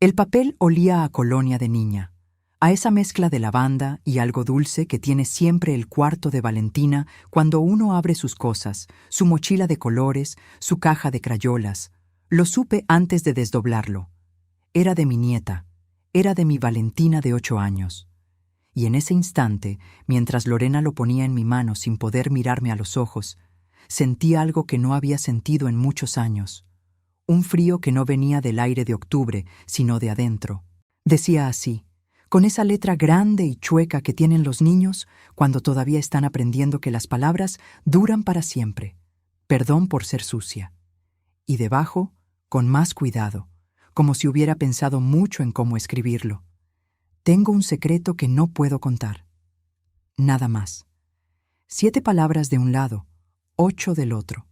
El papel olía a colonia de niña, a esa mezcla de lavanda y algo dulce que tiene siempre el cuarto de Valentina cuando uno abre sus cosas, su mochila de colores, su caja de crayolas. Lo supe antes de desdoblarlo. Era de mi nieta, era de mi Valentina de 8 años. Y en ese instante, mientras Lorena lo ponía en mi mano sin poder mirarme a los ojos, sentí algo que no había sentido en muchos años. Un frío que no venía del aire de octubre, sino de adentro. Decía así, con esa letra grande y chueca que tienen los niños cuando todavía están aprendiendo que las palabras duran para siempre. Perdón por ser sucia. Y debajo, con más cuidado, como si hubiera pensado mucho en cómo escribirlo. Tengo un secreto que no puedo contar. Nada más. 7 palabras de un lado, 8 del otro.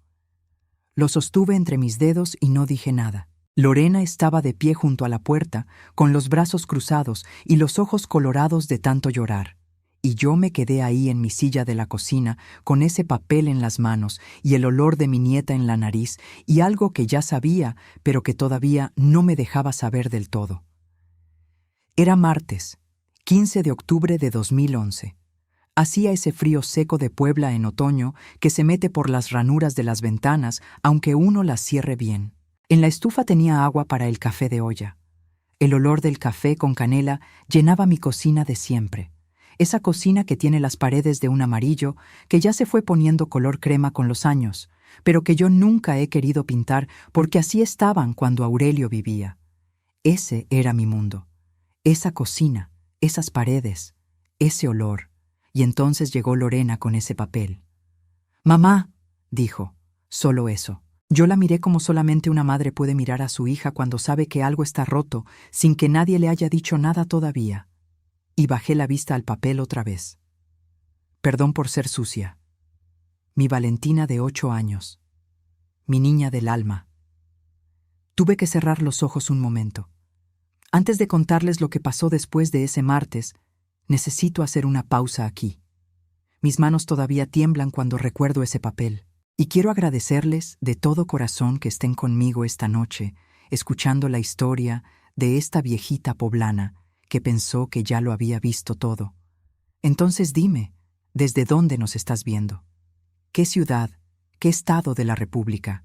Lo sostuve entre mis dedos y no dije nada. Lorena estaba de pie junto a la puerta, con los brazos cruzados y los ojos colorados de tanto llorar. Y yo me quedé ahí en mi silla de la cocina, con ese papel en las manos y el olor de mi nieta en la nariz y algo que ya sabía, pero que todavía no me dejaba saber del todo. Era martes, 15 de octubre de 2011. Hacía ese frío seco de Puebla en otoño que se mete por las ranuras de las ventanas aunque uno las cierre bien. En la estufa tenía agua para el café de olla. El olor del café con canela llenaba mi cocina de siempre. Esa cocina que tiene las paredes de un amarillo que ya se fue poniendo color crema con los años, pero que yo nunca he querido pintar porque así estaban cuando Aurelio vivía. Ese era mi mundo. Esa cocina, esas paredes, ese olor. Y entonces llegó Lorena con ese papel. «Mamá», dijo, solo eso. Yo la miré como solamente una madre puede mirar a su hija cuando sabe que algo está roto, sin que nadie le haya dicho nada todavía. Y bajé la vista al papel otra vez. Perdón por ser sucia. Mi Valentina de 8 años. Mi niña del alma. Tuve que cerrar los ojos un momento. Antes de contarles lo que pasó después de ese martes, necesito hacer una pausa aquí. Mis manos todavía tiemblan cuando recuerdo ese papel. Y quiero agradecerles de todo corazón que estén conmigo esta noche, escuchando la historia de esta viejita poblana que pensó que ya lo había visto todo. Entonces dime, ¿desde dónde nos estás viendo? ¿Qué ciudad? ¿Qué estado de la República?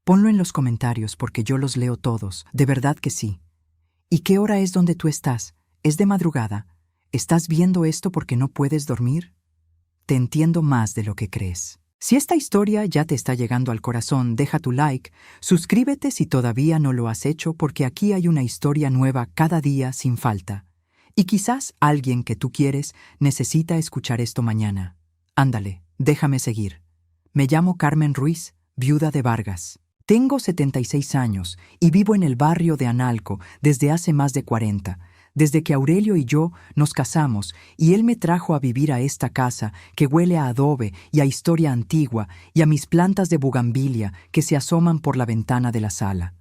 Ponlo en los comentarios porque yo los leo todos, de verdad que sí. ¿Y qué hora es donde tú estás? ¿Es de madrugada? ¿Estás viendo esto porque no puedes dormir? Te entiendo más de lo que crees. Si esta historia ya te está llegando al corazón, deja tu like, suscríbete si todavía no lo has hecho porque aquí hay una historia nueva cada día sin falta. Y quizás alguien que tú quieres necesita escuchar esto mañana. Ándale, déjame seguir. Me llamo Carmen Ruiz, viuda de Vargas. Tengo 76 años y vivo en el barrio de Analco desde hace más de 40. Desde que Aurelio y yo nos casamos y él me trajo a vivir a esta casa que huele a adobe y a historia antigua y a mis plantas de bugambilia que se asoman por la ventana de la sala.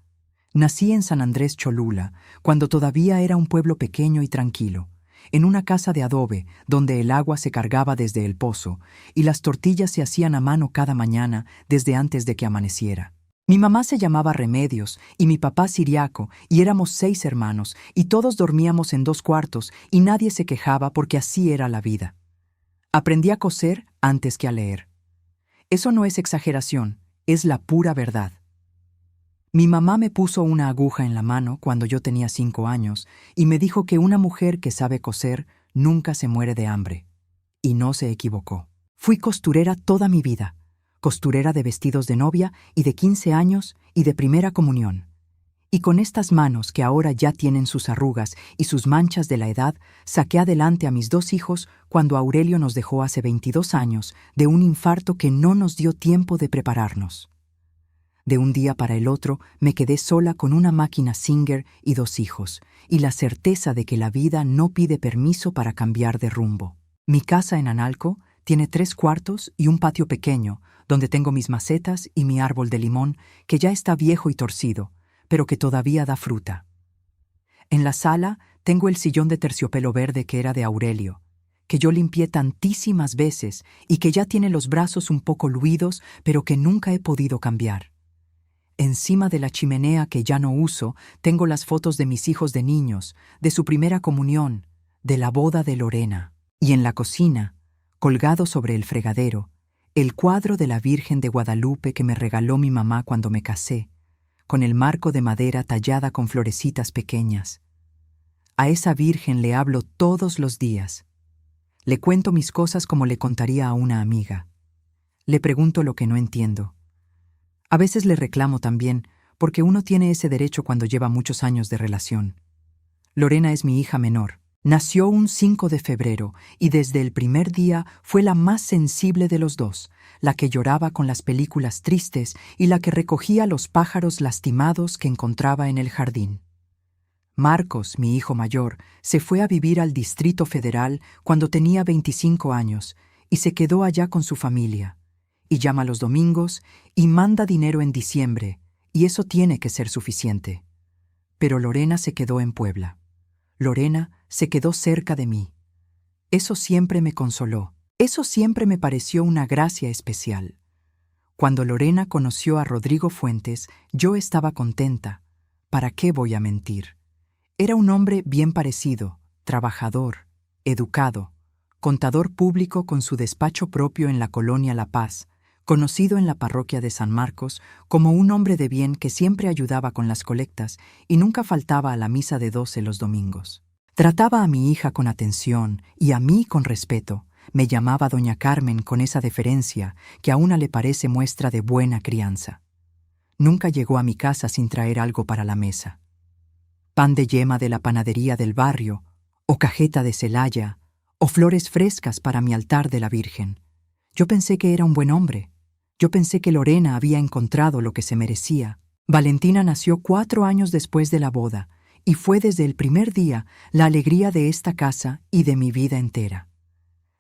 Nací en San Andrés Cholula, cuando todavía era un pueblo pequeño y tranquilo, en una casa de adobe donde el agua se cargaba desde el pozo y las tortillas se hacían a mano cada mañana desde antes de que amaneciera. Mi mamá se llamaba Remedios y mi papá Siriaco y éramos 6 hermanos y todos dormíamos en 2 cuartos y nadie se quejaba porque así era la vida. Aprendí a coser antes que a leer. Eso no es exageración, es la pura verdad. Mi mamá me puso una aguja en la mano cuando yo tenía 5 años y me dijo que una mujer que sabe coser nunca se muere de hambre. Y no se equivocó. Fui costurera toda mi vida. Costurera de vestidos de novia y de 15 años y de primera comunión. Y con estas manos que ahora ya tienen sus arrugas y sus manchas de la edad, saqué adelante a mis 2 hijos cuando Aurelio nos dejó hace 22 años de un infarto que no nos dio tiempo de prepararnos. De un día para el otro me quedé sola con una máquina Singer y 2 hijos, y la certeza de que la vida no pide permiso para cambiar de rumbo. Mi casa en Analco tiene 3 cuartos y un patio pequeño, donde tengo mis macetas y mi árbol de limón, que ya está viejo y torcido, pero que todavía da fruta. En la sala tengo el sillón de terciopelo verde que era de Aurelio, que yo limpié tantísimas veces y que ya tiene los brazos un poco luidos, pero que nunca he podido cambiar. Encima de la chimenea que ya no uso, tengo las fotos de mis hijos de niños, de su primera comunión, de la boda de Lorena. Y en la cocina, colgado sobre el fregadero, el cuadro de la Virgen de Guadalupe que me regaló mi mamá cuando me casé, con el marco de madera tallada con florecitas pequeñas. A esa Virgen le hablo todos los días. Le cuento mis cosas como le contaría a una amiga. Le pregunto lo que no entiendo. A veces le reclamo también, porque uno tiene ese derecho cuando lleva muchos años de relación. Lorena es mi hija menor. Nació un 5 de febrero y desde el primer día fue la más sensible de los dos, la que lloraba con las películas tristes y la que recogía los pájaros lastimados que encontraba en el jardín. Marcos, mi hijo mayor, se fue a vivir al Distrito Federal cuando tenía 25 años y se quedó allá con su familia. Y llama los domingos y manda dinero en diciembre, y eso tiene que ser suficiente. Pero Lorena se quedó en Puebla. Lorena se quedó cerca de mí. Eso siempre me consoló. Eso siempre me pareció una gracia especial. Cuando Lorena conoció a Rodrigo Fuentes, yo estaba contenta. ¿Para qué voy a mentir? Era un hombre bien parecido, trabajador, educado, contador público con su despacho propio en la colonia La Paz, conocido en la parroquia de San Marcos como un hombre de bien que siempre ayudaba con las colectas y nunca faltaba a la misa de 12 los domingos. Trataba a mi hija con atención y a mí con respeto. Me llamaba doña Carmen con esa deferencia que a una le parece muestra de buena crianza. Nunca llegó a mi casa sin traer algo para la mesa. Pan de yema de la panadería del barrio, o cajeta de Celaya, o flores frescas para mi altar de la Virgen. Yo pensé que era un buen hombre. Yo pensé que Lorena había encontrado lo que se merecía. Valentina nació 4 años después de la boda, y fue desde el primer día la alegría de esta casa y de mi vida entera.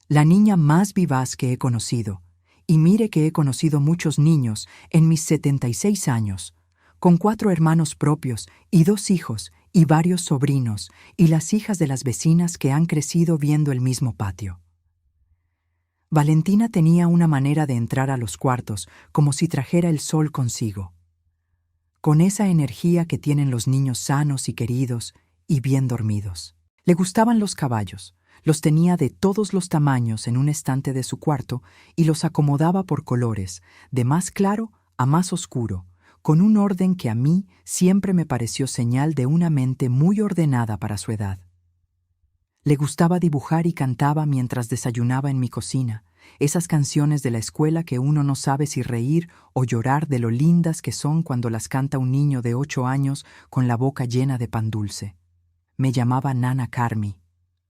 La niña más vivaz que he conocido, y mire que he conocido muchos niños en mis 76 años, con 4 hermanos propios y 2 hijos y varios sobrinos, y las hijas de las vecinas que han crecido viendo el mismo patio. Valentina tenía una manera de entrar a los cuartos como si trajera el sol consigo. Con esa energía que tienen los niños sanos y queridos y bien dormidos. Le gustaban los caballos, los tenía de todos los tamaños en un estante de su cuarto y los acomodaba por colores, de más claro a más oscuro, con un orden que a mí siempre me pareció señal de una mente muy ordenada para su edad. Le gustaba dibujar y cantaba mientras desayunaba en mi cocina, esas canciones de la escuela que uno no sabe si reír o llorar de lo lindas que son cuando las canta un niño de 8 años con la boca llena de pan dulce. Me llamaba Nana Carmi.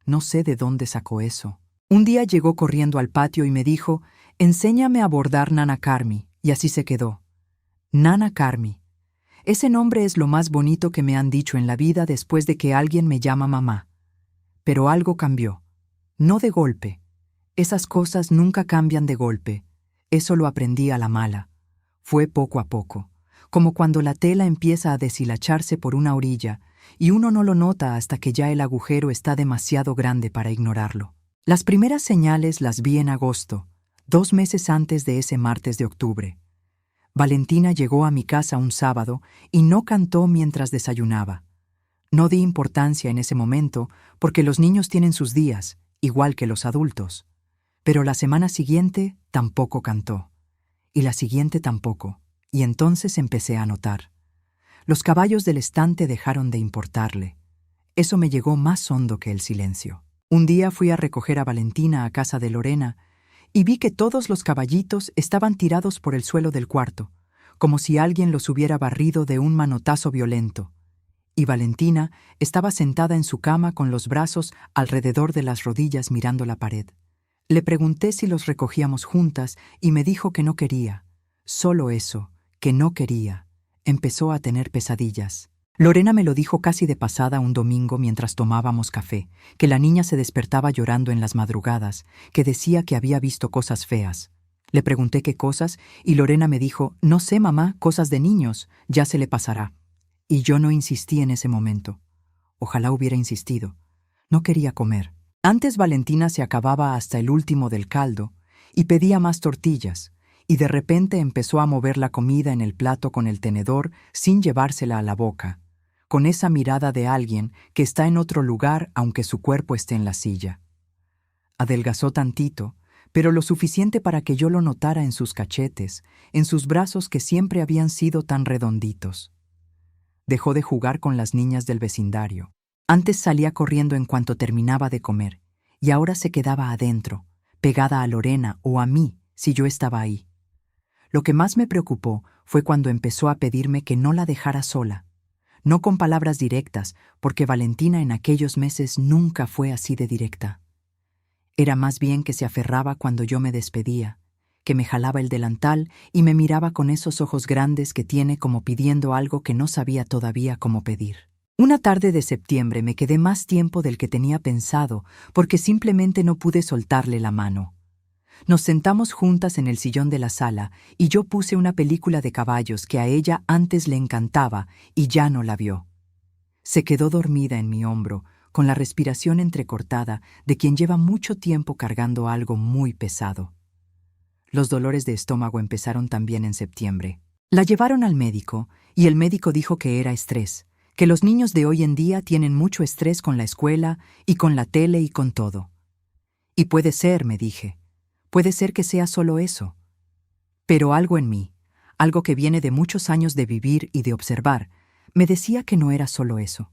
No sé de dónde sacó eso. Un día llegó corriendo al patio y me dijo, «Enséñame a bordar, Nana Carmi», y así se quedó. Nana Carmi. Ese nombre es lo más bonito que me han dicho en la vida después de que alguien me llama mamá. Pero algo cambió. No de golpe. Esas cosas nunca cambian de golpe. Eso lo aprendí a la mala. Fue poco a poco, como cuando la tela empieza a deshilacharse por una orilla y uno no lo nota hasta que ya el agujero está demasiado grande para ignorarlo. Las primeras señales las vi en agosto, 2 meses antes de ese martes de octubre. Valentina llegó a mi casa un sábado y no cantó mientras desayunaba. No di importancia en ese momento porque los niños tienen sus días, igual que los adultos. Pero la semana siguiente tampoco cantó. Y la siguiente tampoco. Y entonces empecé a notar. Los caballos del estante dejaron de importarle. Eso me llegó más hondo que el silencio. Un día fui a recoger a Valentina a casa de Lorena y vi que todos los caballitos estaban tirados por el suelo del cuarto, como si alguien los hubiera barrido de un manotazo violento. Y Valentina estaba sentada en su cama con los brazos alrededor de las rodillas mirando la pared. Le pregunté si los recogíamos juntas y me dijo que no quería. Solo eso, que no quería. Empezó a tener pesadillas. Lorena me lo dijo casi de pasada un domingo mientras tomábamos café, que la niña se despertaba llorando en las madrugadas, que decía que había visto cosas feas. Le pregunté qué cosas y Lorena me dijo, «No sé, mamá, cosas de niños, ya se le pasará». Y yo no insistí en ese momento. Ojalá hubiera insistido. No quería comer. Antes Valentina se acababa hasta el último del caldo y pedía más tortillas, y de repente empezó a mover la comida en el plato con el tenedor sin llevársela a la boca, con esa mirada de alguien que está en otro lugar aunque su cuerpo esté en la silla. Adelgazó tantito, pero lo suficiente para que yo lo notara en sus cachetes, en sus brazos que siempre habían sido tan redonditos. Dejó de jugar con las niñas del vecindario. Antes salía corriendo en cuanto terminaba de comer, y ahora se quedaba adentro, pegada a Lorena o a mí, si yo estaba ahí. Lo que más me preocupó fue cuando empezó a pedirme que no la dejara sola. No con palabras directas, porque Valentina en aquellos meses nunca fue así de directa. Era más bien que se aferraba cuando yo me despedía, que me jalaba el delantal y me miraba con esos ojos grandes que tiene como pidiendo algo que no sabía todavía cómo pedir. Una tarde de septiembre me quedé más tiempo del que tenía pensado porque simplemente no pude soltarle la mano. Nos sentamos juntas en el sillón de la sala y yo puse una película de caballos que a ella antes le encantaba y ya no la vio. Se quedó dormida en mi hombro, con la respiración entrecortada de quien lleva mucho tiempo cargando algo muy pesado. Los dolores de estómago empezaron también en septiembre. La llevaron al médico y el médico dijo que era estrés, que los niños de hoy en día tienen mucho estrés con la escuela y con la tele y con todo. Y puede ser, me dije, puede ser que sea solo eso. Pero algo en mí, algo que viene de muchos años de vivir y de observar, me decía que no era solo eso.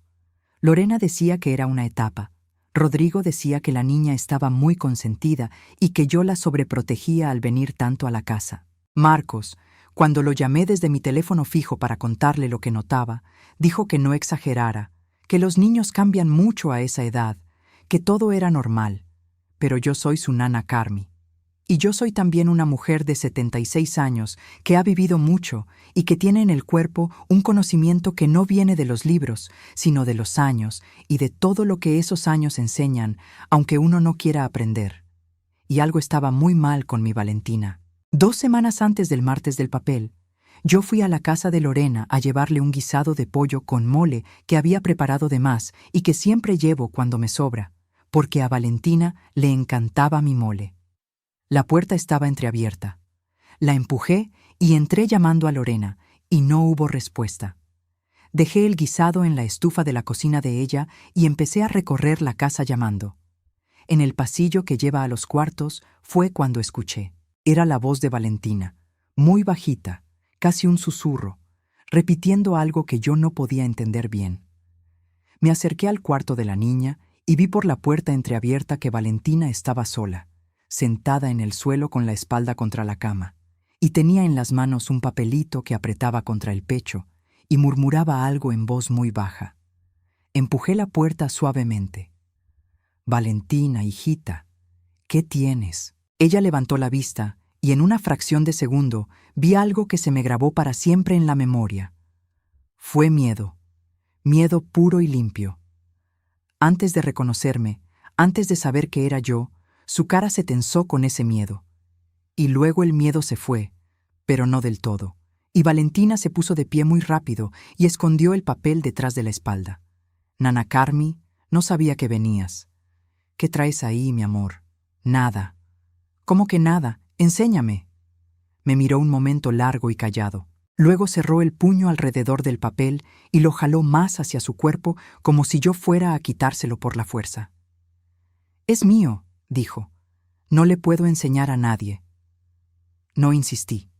Lorena decía que era una etapa. Rodrigo decía que la niña estaba muy consentida y que yo la sobreprotegía al venir tanto a la casa. Marcos, cuando lo llamé desde mi teléfono fijo para contarle lo que notaba, dijo que no exagerara, que los niños cambian mucho a esa edad, que todo era normal. Pero yo soy su nana Carmi. Y yo soy también una mujer de 76 años que ha vivido mucho y que tiene en el cuerpo un conocimiento que no viene de los libros, sino de los años y de todo lo que esos años enseñan, aunque uno no quiera aprender. Y algo estaba muy mal con mi Valentina. 2 semanas antes del martes del papel, yo fui a la casa de Lorena a llevarle un guisado de pollo con mole que había preparado de más y que siempre llevo cuando me sobra, porque a Valentina le encantaba mi mole. La puerta estaba entreabierta. La empujé y entré llamando a Lorena, y no hubo respuesta. Dejé el guisado en la estufa de la cocina de ella y empecé a recorrer la casa llamando. En el pasillo que lleva a los cuartos fue cuando escuché. Era la voz de Valentina, muy bajita, casi un susurro, repitiendo algo que yo no podía entender bien. Me acerqué al cuarto de la niña y vi por la puerta entreabierta que Valentina estaba sola, sentada en el suelo con la espalda contra la cama, y tenía en las manos un papelito que apretaba contra el pecho y murmuraba algo en voz muy baja. Empujé la puerta suavemente. «Valentina, hijita, ¿qué tienes?» Ella levantó la vista y en una fracción de segundo vi algo que se me grabó para siempre en la memoria. Fue miedo, miedo puro y limpio. Antes de reconocerme, antes de saber que era yo, su cara se tensó con ese miedo. Y luego el miedo se fue, pero no del todo, y Valentina se puso de pie muy rápido y escondió el papel detrás de la espalda. «Nana Carmi, no sabía que venías. ¿Qué traes ahí, mi amor?» «Nada». «¿Cómo que nada? Enséñame». Me miró un momento largo y callado. Luego cerró el puño alrededor del papel y lo jaló más hacia su cuerpo como si yo fuera a quitárselo por la fuerza. «Es mío», dijo. «No le puedo enseñar a nadie». No insistí.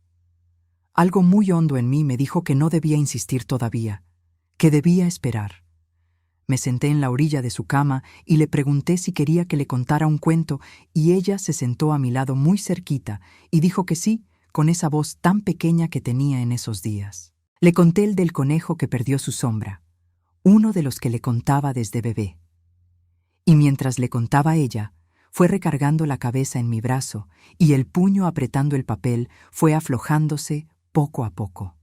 Algo muy hondo en mí me dijo que no debía insistir todavía, que debía esperar. Me senté en la orilla de su cama y le pregunté si quería que le contara un cuento y ella se sentó a mi lado muy cerquita y dijo que sí, con esa voz tan pequeña que tenía en esos días. Le conté el del conejo que perdió su sombra, uno de los que le contaba desde bebé. Y mientras le contaba a ella, fue recargando la cabeza en mi brazo y el puño apretando el papel fue aflojándose poco a poco.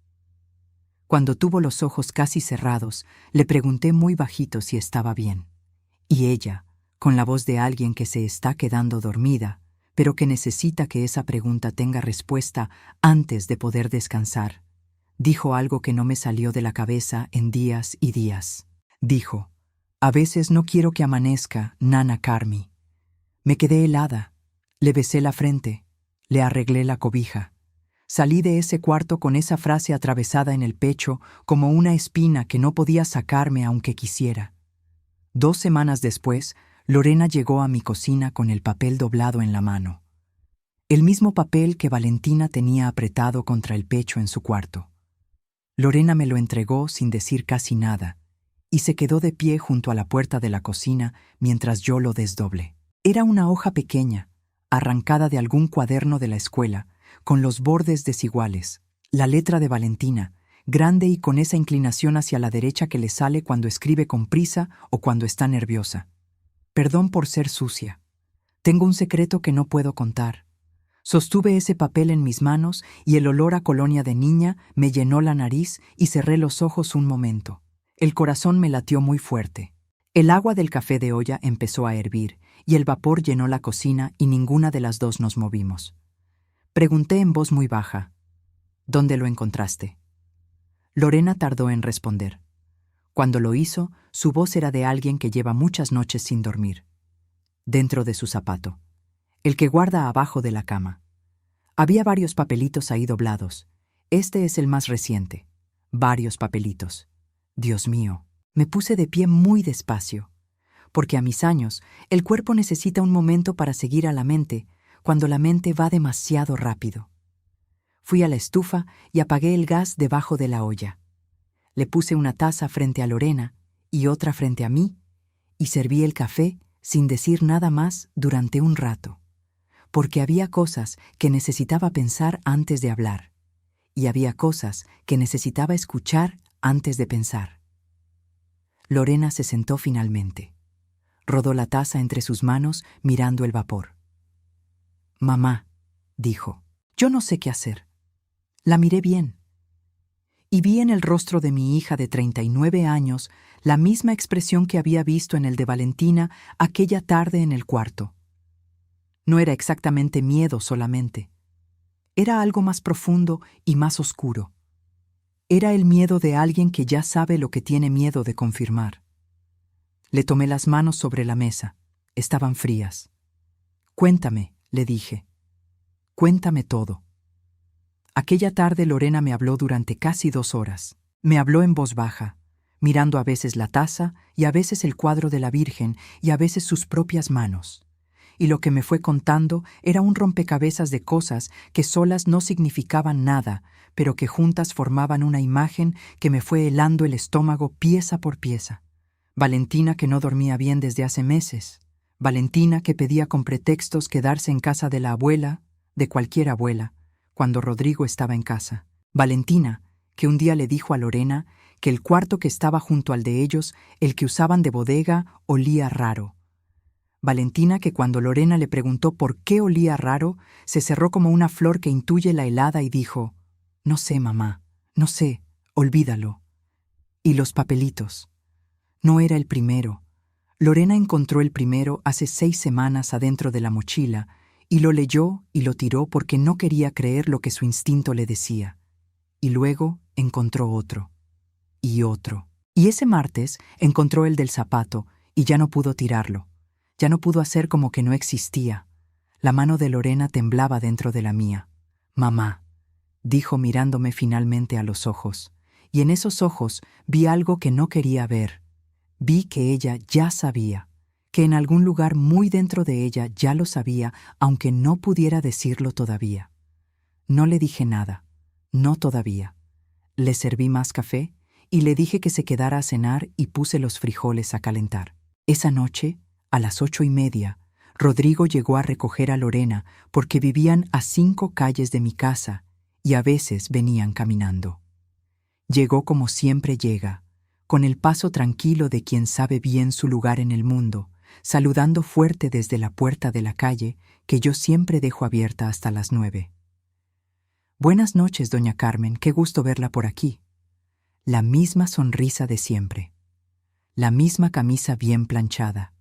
Cuando tuvo los ojos casi cerrados, le pregunté muy bajito si estaba bien. Y ella, con la voz de alguien que se está quedando dormida, pero que necesita que esa pregunta tenga respuesta antes de poder descansar, dijo algo que no me salió de la cabeza en días y días. Dijo: «A veces no quiero que amanezca, Nana Carmi». Me quedé helada, le besé la frente, le arreglé la cobija. Salí de ese cuarto con esa frase atravesada en el pecho como una espina que no podía sacarme aunque quisiera. 2 semanas después, Lorena llegó a mi cocina con el papel doblado en la mano. El mismo papel que Valentina tenía apretado contra el pecho en su cuarto. Lorena me lo entregó sin decir casi nada, y se quedó de pie junto a la puerta de la cocina mientras yo lo desdoblé. Era una hoja pequeña, arrancada de algún cuaderno de la escuela, con los bordes desiguales. La letra de Valentina, grande y con esa inclinación hacia la derecha que le sale cuando escribe con prisa o cuando está nerviosa. Perdón por ser sucia. Tengo un secreto que no puedo contar. Sostuve ese papel en mis manos y el olor a colonia de niña me llenó la nariz y cerré los ojos un momento. El corazón me latió muy fuerte. El agua del café de olla empezó a hervir y el vapor llenó la cocina y ninguna de las dos nos movimos. Pregunté en voz muy baja, ¿dónde lo encontraste? Lorena tardó en responder. Cuando lo hizo, su voz era de alguien que lleva muchas noches sin dormir. Dentro de su zapato, el que guarda abajo de la cama. Había varios papelitos ahí doblados. Este es el más reciente. Varios papelitos. Dios mío, me puse de pie muy despacio, porque a mis años el cuerpo necesita un momento para seguir a la mente, cuando la mente va demasiado rápido. Fui a la estufa y apagué el gas debajo de la olla. Le puse una taza frente a Lorena y otra frente a mí, y serví el café sin decir nada más durante un rato, porque había cosas que necesitaba pensar antes de hablar, y había cosas que necesitaba escuchar antes de pensar. Lorena se sentó finalmente. Rodó la taza entre sus manos mirando el vapor. «Mamá», dijo, «yo no sé qué hacer». La miré bien. Y vi en el rostro de mi hija de 39 años la misma expresión que había visto en el de Valentina aquella tarde en el cuarto. No era exactamente miedo solamente. Era algo más profundo y más oscuro. Era el miedo de alguien que ya sabe lo que tiene miedo de confirmar. Le tomé las manos sobre la mesa. Estaban frías. «Cuéntame», le dije. «Cuéntame todo». Aquella tarde Lorena me habló durante casi 2 horas. Me habló en voz baja, mirando a veces la taza y a veces el cuadro de la Virgen y a veces sus propias manos. Y lo que me fue contando era un rompecabezas de cosas que solas no significaban nada, pero que juntas formaban una imagen que me fue helando el estómago pieza por pieza. Valentina que no dormía bien desde hace meses. Valentina que pedía con pretextos quedarse en casa de la abuela, de cualquier abuela, cuando Rodrigo estaba en casa. Valentina, que un día le dijo a Lorena que el cuarto que estaba junto al de ellos, el que usaban de bodega, olía raro. Valentina, que cuando Lorena le preguntó por qué olía raro, se cerró como una flor que intuye la helada y dijo, «No sé, mamá, no sé, olvídalo». Y los papelitos. No era el primero. Lorena encontró el primero hace 6 semanas adentro de la mochila, y lo leyó y lo tiró porque no quería creer lo que su instinto le decía. Y luego encontró otro. Y otro. Y ese martes encontró el del zapato y ya no pudo tirarlo. Ya no pudo hacer como que no existía. La mano de Lorena temblaba dentro de la mía. «Mamá», dijo mirándome finalmente a los ojos. Y en esos ojos vi algo que no quería ver. Vi que ella ya sabía. Que en algún lugar muy dentro de ella ya lo sabía, aunque no pudiera decirlo todavía. No le dije nada, no todavía. Le serví más café y le dije que se quedara a cenar y puse los frijoles a calentar. Esa noche, a las 8:30, Rodrigo llegó a recoger a Lorena porque vivían a 5 calles de mi casa y a veces venían caminando. Llegó como siempre llega, con el paso tranquilo de quien sabe bien su lugar en el mundo, saludando fuerte desde la puerta de la calle que yo siempre dejo abierta hasta las 9. «Buenas noches, doña Carmen, qué gusto verla por aquí». La misma sonrisa de siempre. La misma camisa bien planchada.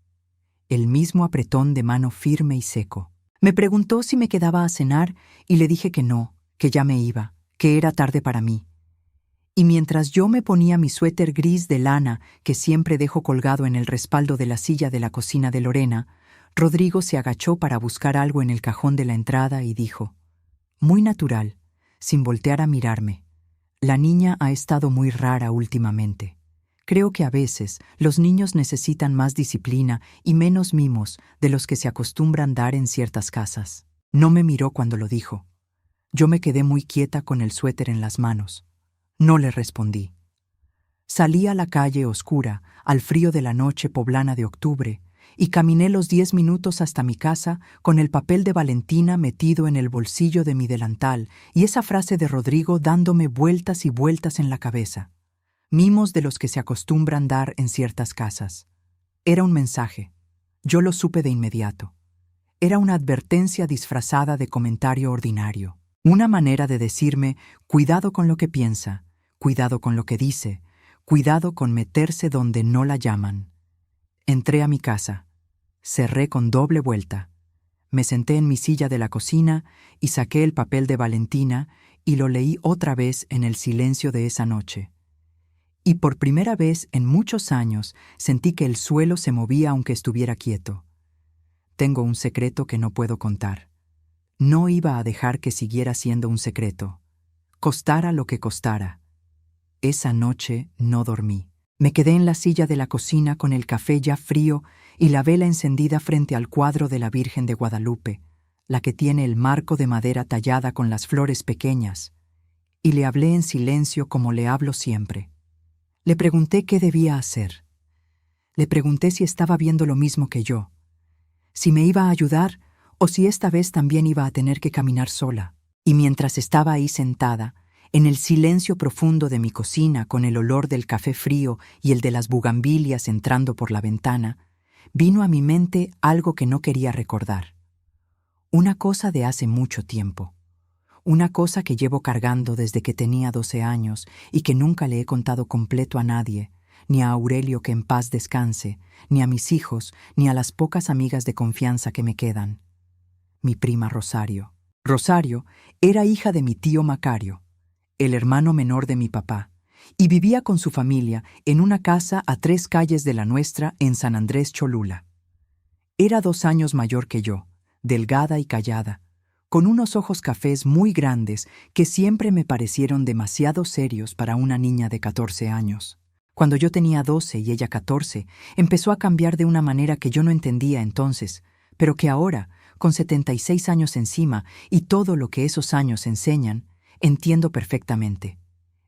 El mismo apretón de mano firme y seco. Me preguntó si me quedaba a cenar y le dije que no, que ya me iba, que era tarde para mí. Y mientras yo me ponía mi suéter gris de lana que siempre dejo colgado en el respaldo de la silla de la cocina de Lorena, Rodrigo se agachó para buscar algo en el cajón de la entrada y dijo, muy natural, sin voltear a mirarme. La niña ha estado muy rara últimamente. Creo que a veces los niños necesitan más disciplina y menos mimos de los que se acostumbran dar en ciertas casas. No me miró cuando lo dijo. Yo me quedé muy quieta con el suéter en las manos. No le respondí. Salí a la calle oscura, al frío de la noche poblana de octubre, y caminé los 10 minutos hasta mi casa con el papel de Valentina metido en el bolsillo de mi delantal y esa frase de Rodrigo dándome vueltas y vueltas en la cabeza. Mimos de los que se acostumbran dar en ciertas casas. Era un mensaje. Yo lo supe de inmediato. Era una advertencia disfrazada de comentario ordinario. Una manera de decirme, cuidado con lo que piensa, cuidado con lo que dice, cuidado con meterse donde no la llaman. Entré a mi casa. Cerré con doble vuelta. Me senté en mi silla de la cocina y saqué el papel de Valentina y lo leí otra vez en el silencio de esa noche. Y por primera vez en muchos años sentí que el suelo se movía aunque estuviera quieto. Tengo un secreto que no puedo contar. No iba a dejar que siguiera siendo un secreto. Costara lo que costara. Esa noche no dormí. Me quedé en la silla de la cocina con el café ya frío y la vela encendida frente al cuadro de la Virgen de Guadalupe, la que tiene el marco de madera tallada con las flores pequeñas, y le hablé en silencio como le hablo siempre. Le pregunté qué debía hacer. Le pregunté si estaba viendo lo mismo que yo, si me iba a ayudar o si esta vez también iba a tener que caminar sola. Y mientras estaba ahí sentada, en el silencio profundo de mi cocina con el olor del café frío y el de las bugambilias entrando por la ventana, vino a mi mente algo que no quería recordar. Una cosa de hace mucho tiempo. Una cosa que llevo cargando desde que tenía 12 años y que nunca le he contado completo a nadie, ni a Aurelio que en paz descanse, ni a mis hijos, ni a las pocas amigas de confianza que me quedan. Mi prima Rosario. Rosario era hija de mi tío Macario, el hermano menor de mi papá, y vivía con su familia en una casa a 3 calles de la nuestra en San Andrés Cholula. Era 2 años mayor que yo, delgada y callada, con unos ojos cafés muy grandes que siempre me parecieron demasiado serios para una niña de 14 años. Cuando yo tenía 12 y ella 14, empezó a cambiar de una manera que yo no entendía entonces, pero que ahora, con 76 años encima y todo lo que esos años enseñan, entiendo perfectamente.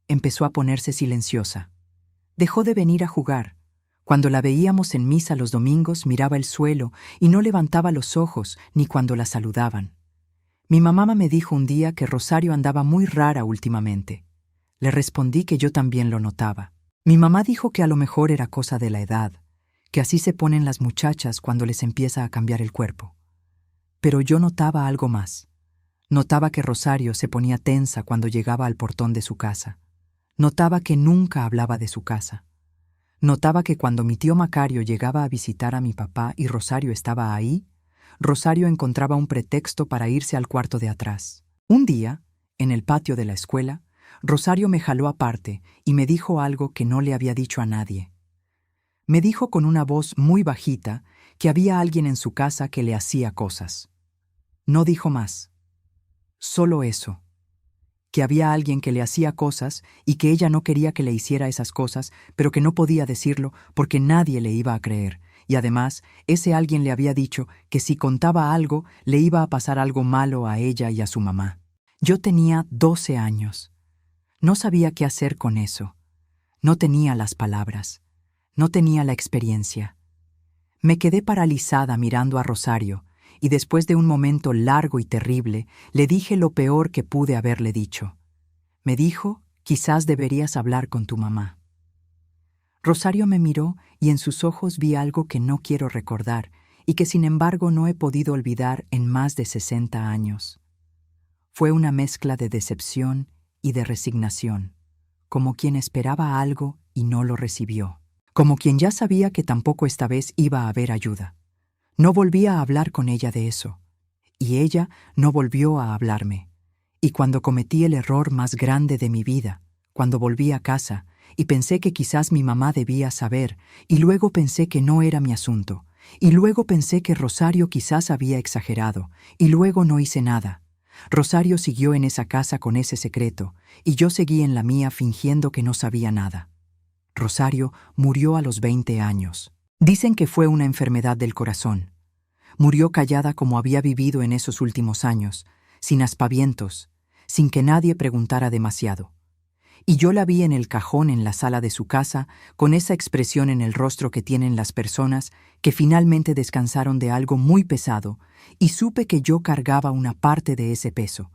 Empezó a ponerse silenciosa. Dejó de venir a jugar. Cuando la veíamos en misa los domingos miraba el suelo y no levantaba los ojos ni cuando la saludaban. Mi mamá me dijo un día que Rosario andaba muy rara últimamente. Le respondí que yo también lo notaba. Mi mamá dijo que a lo mejor era cosa de la edad, que así se ponen las muchachas cuando les empieza a cambiar el cuerpo. Pero yo notaba algo más. Notaba que Rosario se ponía tensa cuando llegaba al portón de su casa. Notaba que nunca hablaba de su casa. Notaba que cuando mi tío Macario llegaba a visitar a mi papá y Rosario estaba ahí, Rosario encontraba un pretexto para irse al cuarto de atrás. Un día, en el patio de la escuela, Rosario me jaló aparte y me dijo algo que no le había dicho a nadie. Me dijo con una voz muy bajita que había alguien en su casa que le hacía cosas. No dijo más. Solo eso. Que había alguien que le hacía cosas y que ella no quería que le hiciera esas cosas, pero que no podía decirlo porque nadie le iba a creer. Y además, ese alguien le había dicho que si contaba algo, le iba a pasar algo malo a ella y a su mamá. Yo tenía 12 años. No sabía qué hacer con eso. No tenía las palabras. No tenía la experiencia. Me quedé paralizada mirando a Rosario, y después de un momento largo y terrible, le dije lo peor que pude haberle dicho. Me dijo, quizás deberías hablar con tu mamá. Rosario me miró y en sus ojos vi algo que no quiero recordar y que sin embargo no he podido olvidar en más de 60 años. Fue una mezcla de decepción y de resignación, como quien esperaba algo y no lo recibió, como quien ya sabía que tampoco esta vez iba a haber ayuda. No volvía a hablar con ella de eso, y ella no volvió a hablarme. Y cuando cometí el error más grande de mi vida, cuando volví a casa, y pensé que quizás mi mamá debía saber, y luego pensé que no era mi asunto, y luego pensé que Rosario quizás había exagerado, y luego no hice nada. Rosario siguió en esa casa con ese secreto, y yo seguí en la mía fingiendo que no sabía nada. Rosario murió a los 20 años. Dicen que fue una enfermedad del corazón. Murió callada como había vivido en esos últimos años, sin aspavientos, sin que nadie preguntara demasiado. Y yo la vi en el cajón en la sala de su casa, con esa expresión en el rostro que tienen las personas que finalmente descansaron de algo muy pesado, y supe que yo cargaba una parte de ese peso,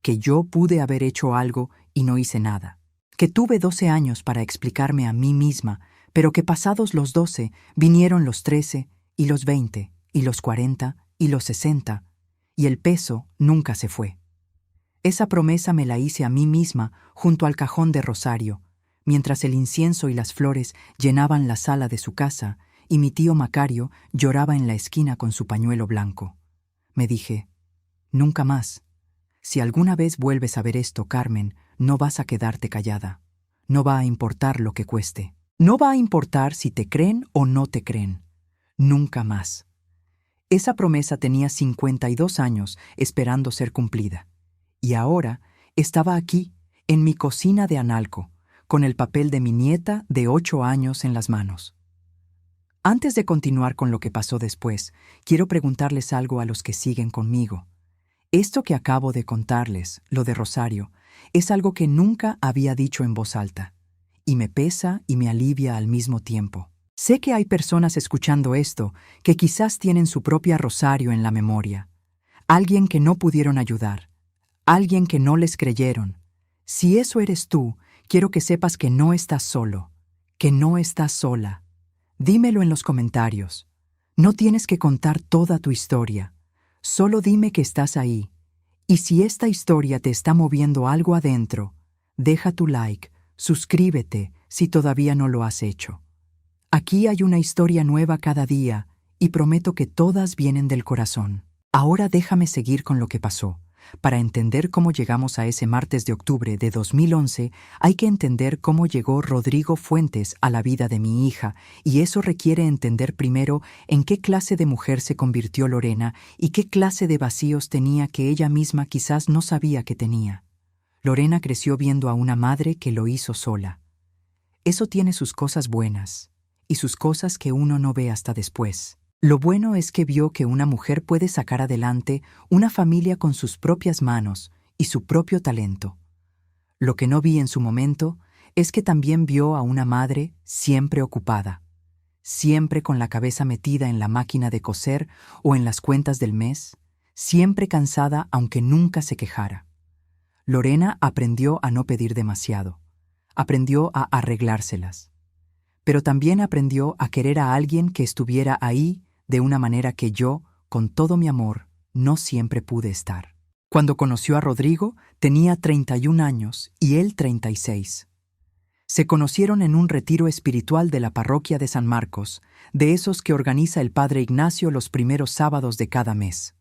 que yo pude haber hecho algo y no hice nada, que tuve 12 años para explicarme a mí misma, pero que pasados los 12 vinieron los 13 y los 20 y los 40 y los 60, y el peso nunca se fue. Esa promesa me la hice a mí misma junto al cajón de Rosario, mientras el incienso y las flores llenaban la sala de su casa y mi tío Macario lloraba en la esquina con su pañuelo blanco. Me dije, nunca más. Si alguna vez vuelves a ver esto, Carmen, no vas a quedarte callada. No va a importar lo que cueste. No va a importar si te creen o no te creen. Nunca más. Esa promesa tenía 52 años esperando ser cumplida. Y ahora estaba aquí, en mi cocina de Analco, con el papel de mi nieta de 8 años en las manos. Antes de continuar con lo que pasó después, quiero preguntarles algo a los que siguen conmigo. Esto que acabo de contarles, lo de Rosario, es algo que nunca había dicho en voz alta, y me pesa y me alivia al mismo tiempo. Sé que hay personas escuchando esto que quizás tienen su propia Rosario en la memoria, alguien que no pudieron ayudar, alguien que no les creyeron. Si eso eres tú, quiero que sepas que no estás solo, que no estás sola. Dímelo en los comentarios. No tienes que contar toda tu historia. Solo dime que estás ahí. Y si esta historia te está moviendo algo adentro, deja tu like, suscríbete si todavía no lo has hecho. Aquí hay una historia nueva cada día y prometo que todas vienen del corazón. Ahora déjame seguir con lo que pasó. Para entender cómo llegamos a ese martes de octubre de 2011, hay que entender cómo llegó Rodrigo Fuentes a la vida de mi hija, y eso requiere entender primero en qué clase de mujer se convirtió Lorena y qué clase de vacíos tenía que ella misma quizás no sabía que tenía. Lorena creció viendo a una madre que lo hizo sola. Eso tiene sus cosas buenas y sus cosas que uno no ve hasta después. Lo bueno es que vio que una mujer puede sacar adelante una familia con sus propias manos y su propio talento. Lo que no vi en su momento es que también vio a una madre siempre ocupada, siempre con la cabeza metida en la máquina de coser o en las cuentas del mes, siempre cansada aunque nunca se quejara. Lorena aprendió a no pedir demasiado, aprendió a arreglárselas, pero también aprendió a querer a alguien que estuviera ahí de una manera que yo, con todo mi amor, no siempre pude estar. Cuando conoció a Rodrigo, tenía 31 años y él 36. Se conocieron en un retiro espiritual de la parroquia de San Marcos, de esos que organiza el padre Ignacio los primeros sábados de cada mes.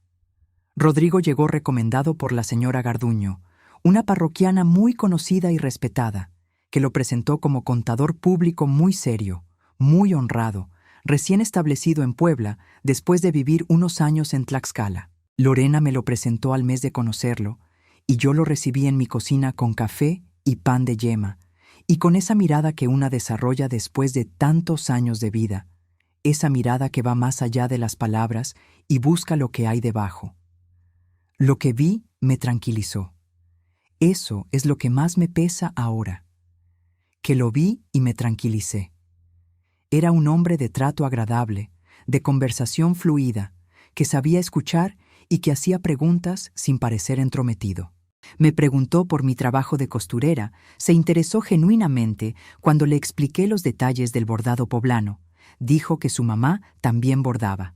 Rodrigo llegó recomendado por la señora Garduño, una parroquiana muy conocida y respetada, que lo presentó como contador público muy serio, muy honrado, recién establecido en Puebla después de vivir unos años en Tlaxcala. Lorena me lo presentó al mes de conocerlo, y yo lo recibí en mi cocina con café y pan de yema, y con esa mirada que una desarrolla después de tantos años de vida, esa mirada que va más allá de las palabras y busca lo que hay debajo. Lo que vi me tranquilizó. Eso es lo que más me pesa ahora, que lo vi y me tranquilicé. Era un hombre de trato agradable, de conversación fluida, que sabía escuchar y que hacía preguntas sin parecer entrometido. Me preguntó por mi trabajo de costurera, se interesó genuinamente cuando le expliqué los detalles del bordado poblano. Dijo que su mamá también bordaba.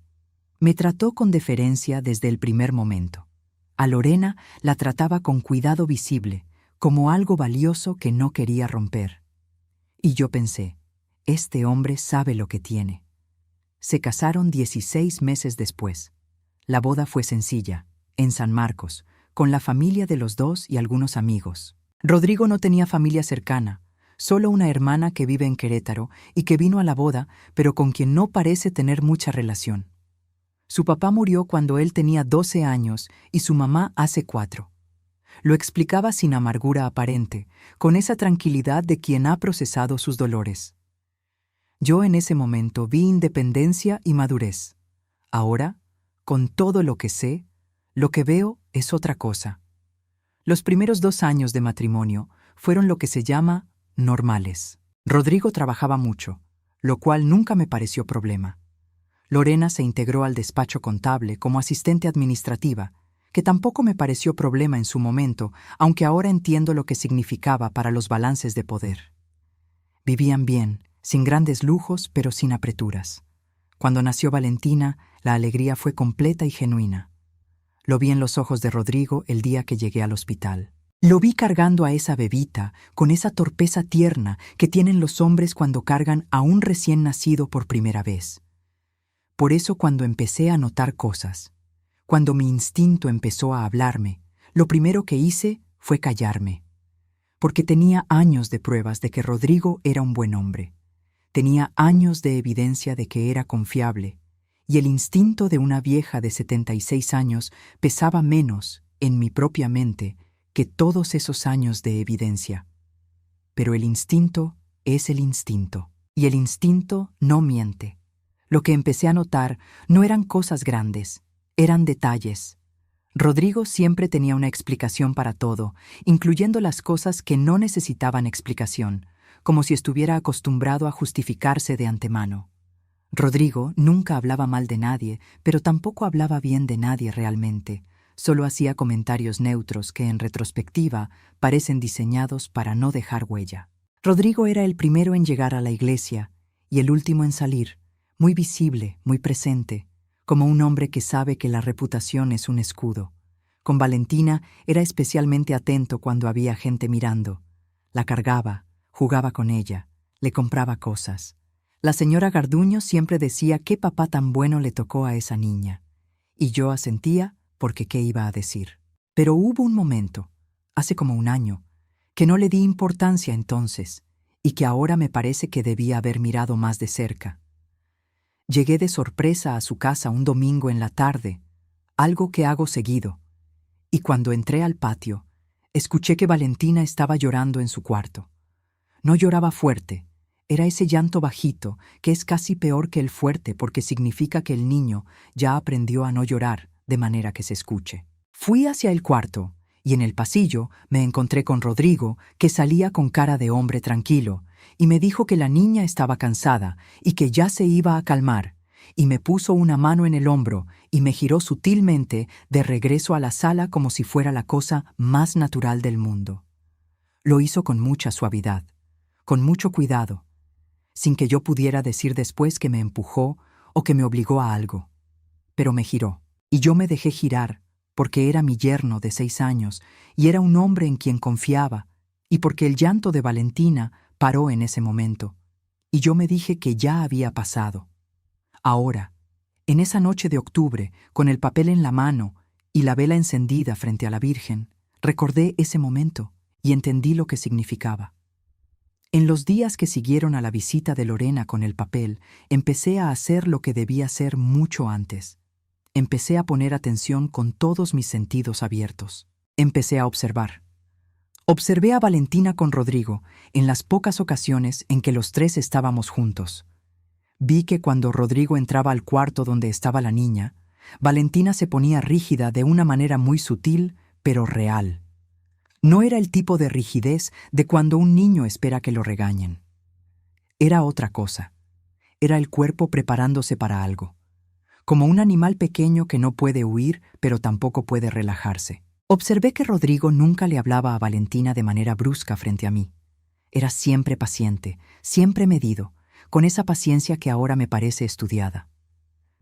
Me trató con deferencia desde el primer momento. A Lorena la trataba con cuidado visible, como algo valioso que no quería romper. Y yo pensé, este hombre sabe lo que tiene. Se casaron 16 meses después. La boda fue sencilla, en San Marcos, con la familia de los dos y algunos amigos. Rodrigo no tenía familia cercana, solo una hermana que vive en Querétaro y que vino a la boda, pero con quien no parece tener mucha relación. Su papá murió cuando él tenía 12 años y su mamá hace 4. Lo explicaba sin amargura aparente, con esa tranquilidad de quien ha procesado sus dolores. Yo en ese momento vi independencia y madurez. Ahora, con todo lo que sé, lo que veo es otra cosa. Los primeros 2 años de matrimonio fueron lo que se llama normales. Rodrigo trabajaba mucho, lo cual nunca me pareció problema. Lorena se integró al despacho contable como asistente administrativa, que tampoco me pareció problema en su momento, aunque ahora entiendo lo que significaba para los balances de poder. Vivían bien, sin grandes lujos, pero sin apreturas. Cuando nació Valentina, la alegría fue completa y genuina. Lo vi en los ojos de Rodrigo el día que llegué al hospital. Lo vi cargando a esa bebita con esa torpeza tierna que tienen los hombres cuando cargan a un recién nacido por primera vez. Por eso cuando empecé a notar cosas, cuando mi instinto empezó a hablarme, lo primero que hice fue callarme. Porque tenía años de pruebas de que Rodrigo era un buen hombre. Tenía años de evidencia de que era confiable, y el instinto de una vieja de 76 años pesaba menos en mi propia mente que todos esos años de evidencia. Pero el instinto es el instinto, y el instinto no miente. Lo que empecé a notar no eran cosas grandes, eran detalles. Rodrigo siempre tenía una explicación para todo, incluyendo las cosas que no necesitaban explicación, como si estuviera acostumbrado a justificarse de antemano. Rodrigo nunca hablaba mal de nadie, pero tampoco hablaba bien de nadie realmente. Solo hacía comentarios neutros que, en retrospectiva, parecen diseñados para no dejar huella. Rodrigo era el primero en llegar a la iglesia y el último en salir, muy visible, muy presente, como un hombre que sabe que la reputación es un escudo. Con Valentina era especialmente atento cuando había gente mirando. La cargaba, jugaba con ella, le compraba cosas. La señora Garduño siempre decía qué papá tan bueno le tocó a esa niña. Y yo asentía porque qué iba a decir. Pero hubo un momento, hace como un año, que no le di importancia entonces, y que ahora me parece que debía haber mirado más de cerca. Llegué de sorpresa a su casa un domingo en la tarde, algo que hago seguido, y cuando entré al patio, escuché que Valentina estaba llorando en su cuarto. No lloraba fuerte, era ese llanto bajito, que es casi peor que el fuerte porque significa que el niño ya aprendió a no llorar de manera que se escuche. Fui hacia el cuarto, y en el pasillo me encontré con Rodrigo, que salía con cara de hombre tranquilo, y me dijo que la niña estaba cansada y que ya se iba a calmar, y me puso una mano en el hombro y me giró sutilmente de regreso a la sala como si fuera la cosa más natural del mundo. Lo hizo con mucha suavidad, con mucho cuidado, sin que yo pudiera decir después que me empujó o que me obligó a algo. Pero me giró, y yo me dejé girar, porque era mi yerno de 6 años y era un hombre en quien confiaba, y porque el llanto de Valentina paró en ese momento, y yo me dije que ya había pasado. Ahora, en esa noche de octubre, con el papel en la mano y la vela encendida frente a la Virgen, recordé ese momento y entendí lo que significaba. En los días que siguieron a la visita de Lorena con el papel, empecé a hacer lo que debía hacer mucho antes. Empecé a poner atención con todos mis sentidos abiertos. Empecé a observar. Observé a Valentina con Rodrigo en las pocas ocasiones en que los tres estábamos juntos. Vi que cuando Rodrigo entraba al cuarto donde estaba la niña, Valentina se ponía rígida de una manera muy sutil, pero real. No era el tipo de rigidez de cuando un niño espera que lo regañen. Era otra cosa. Era el cuerpo preparándose para algo. Como un animal pequeño que no puede huir, pero tampoco puede relajarse. Observé que Rodrigo nunca le hablaba a Valentina de manera brusca frente a mí. Era siempre paciente, siempre medido, con esa paciencia que ahora me parece estudiada.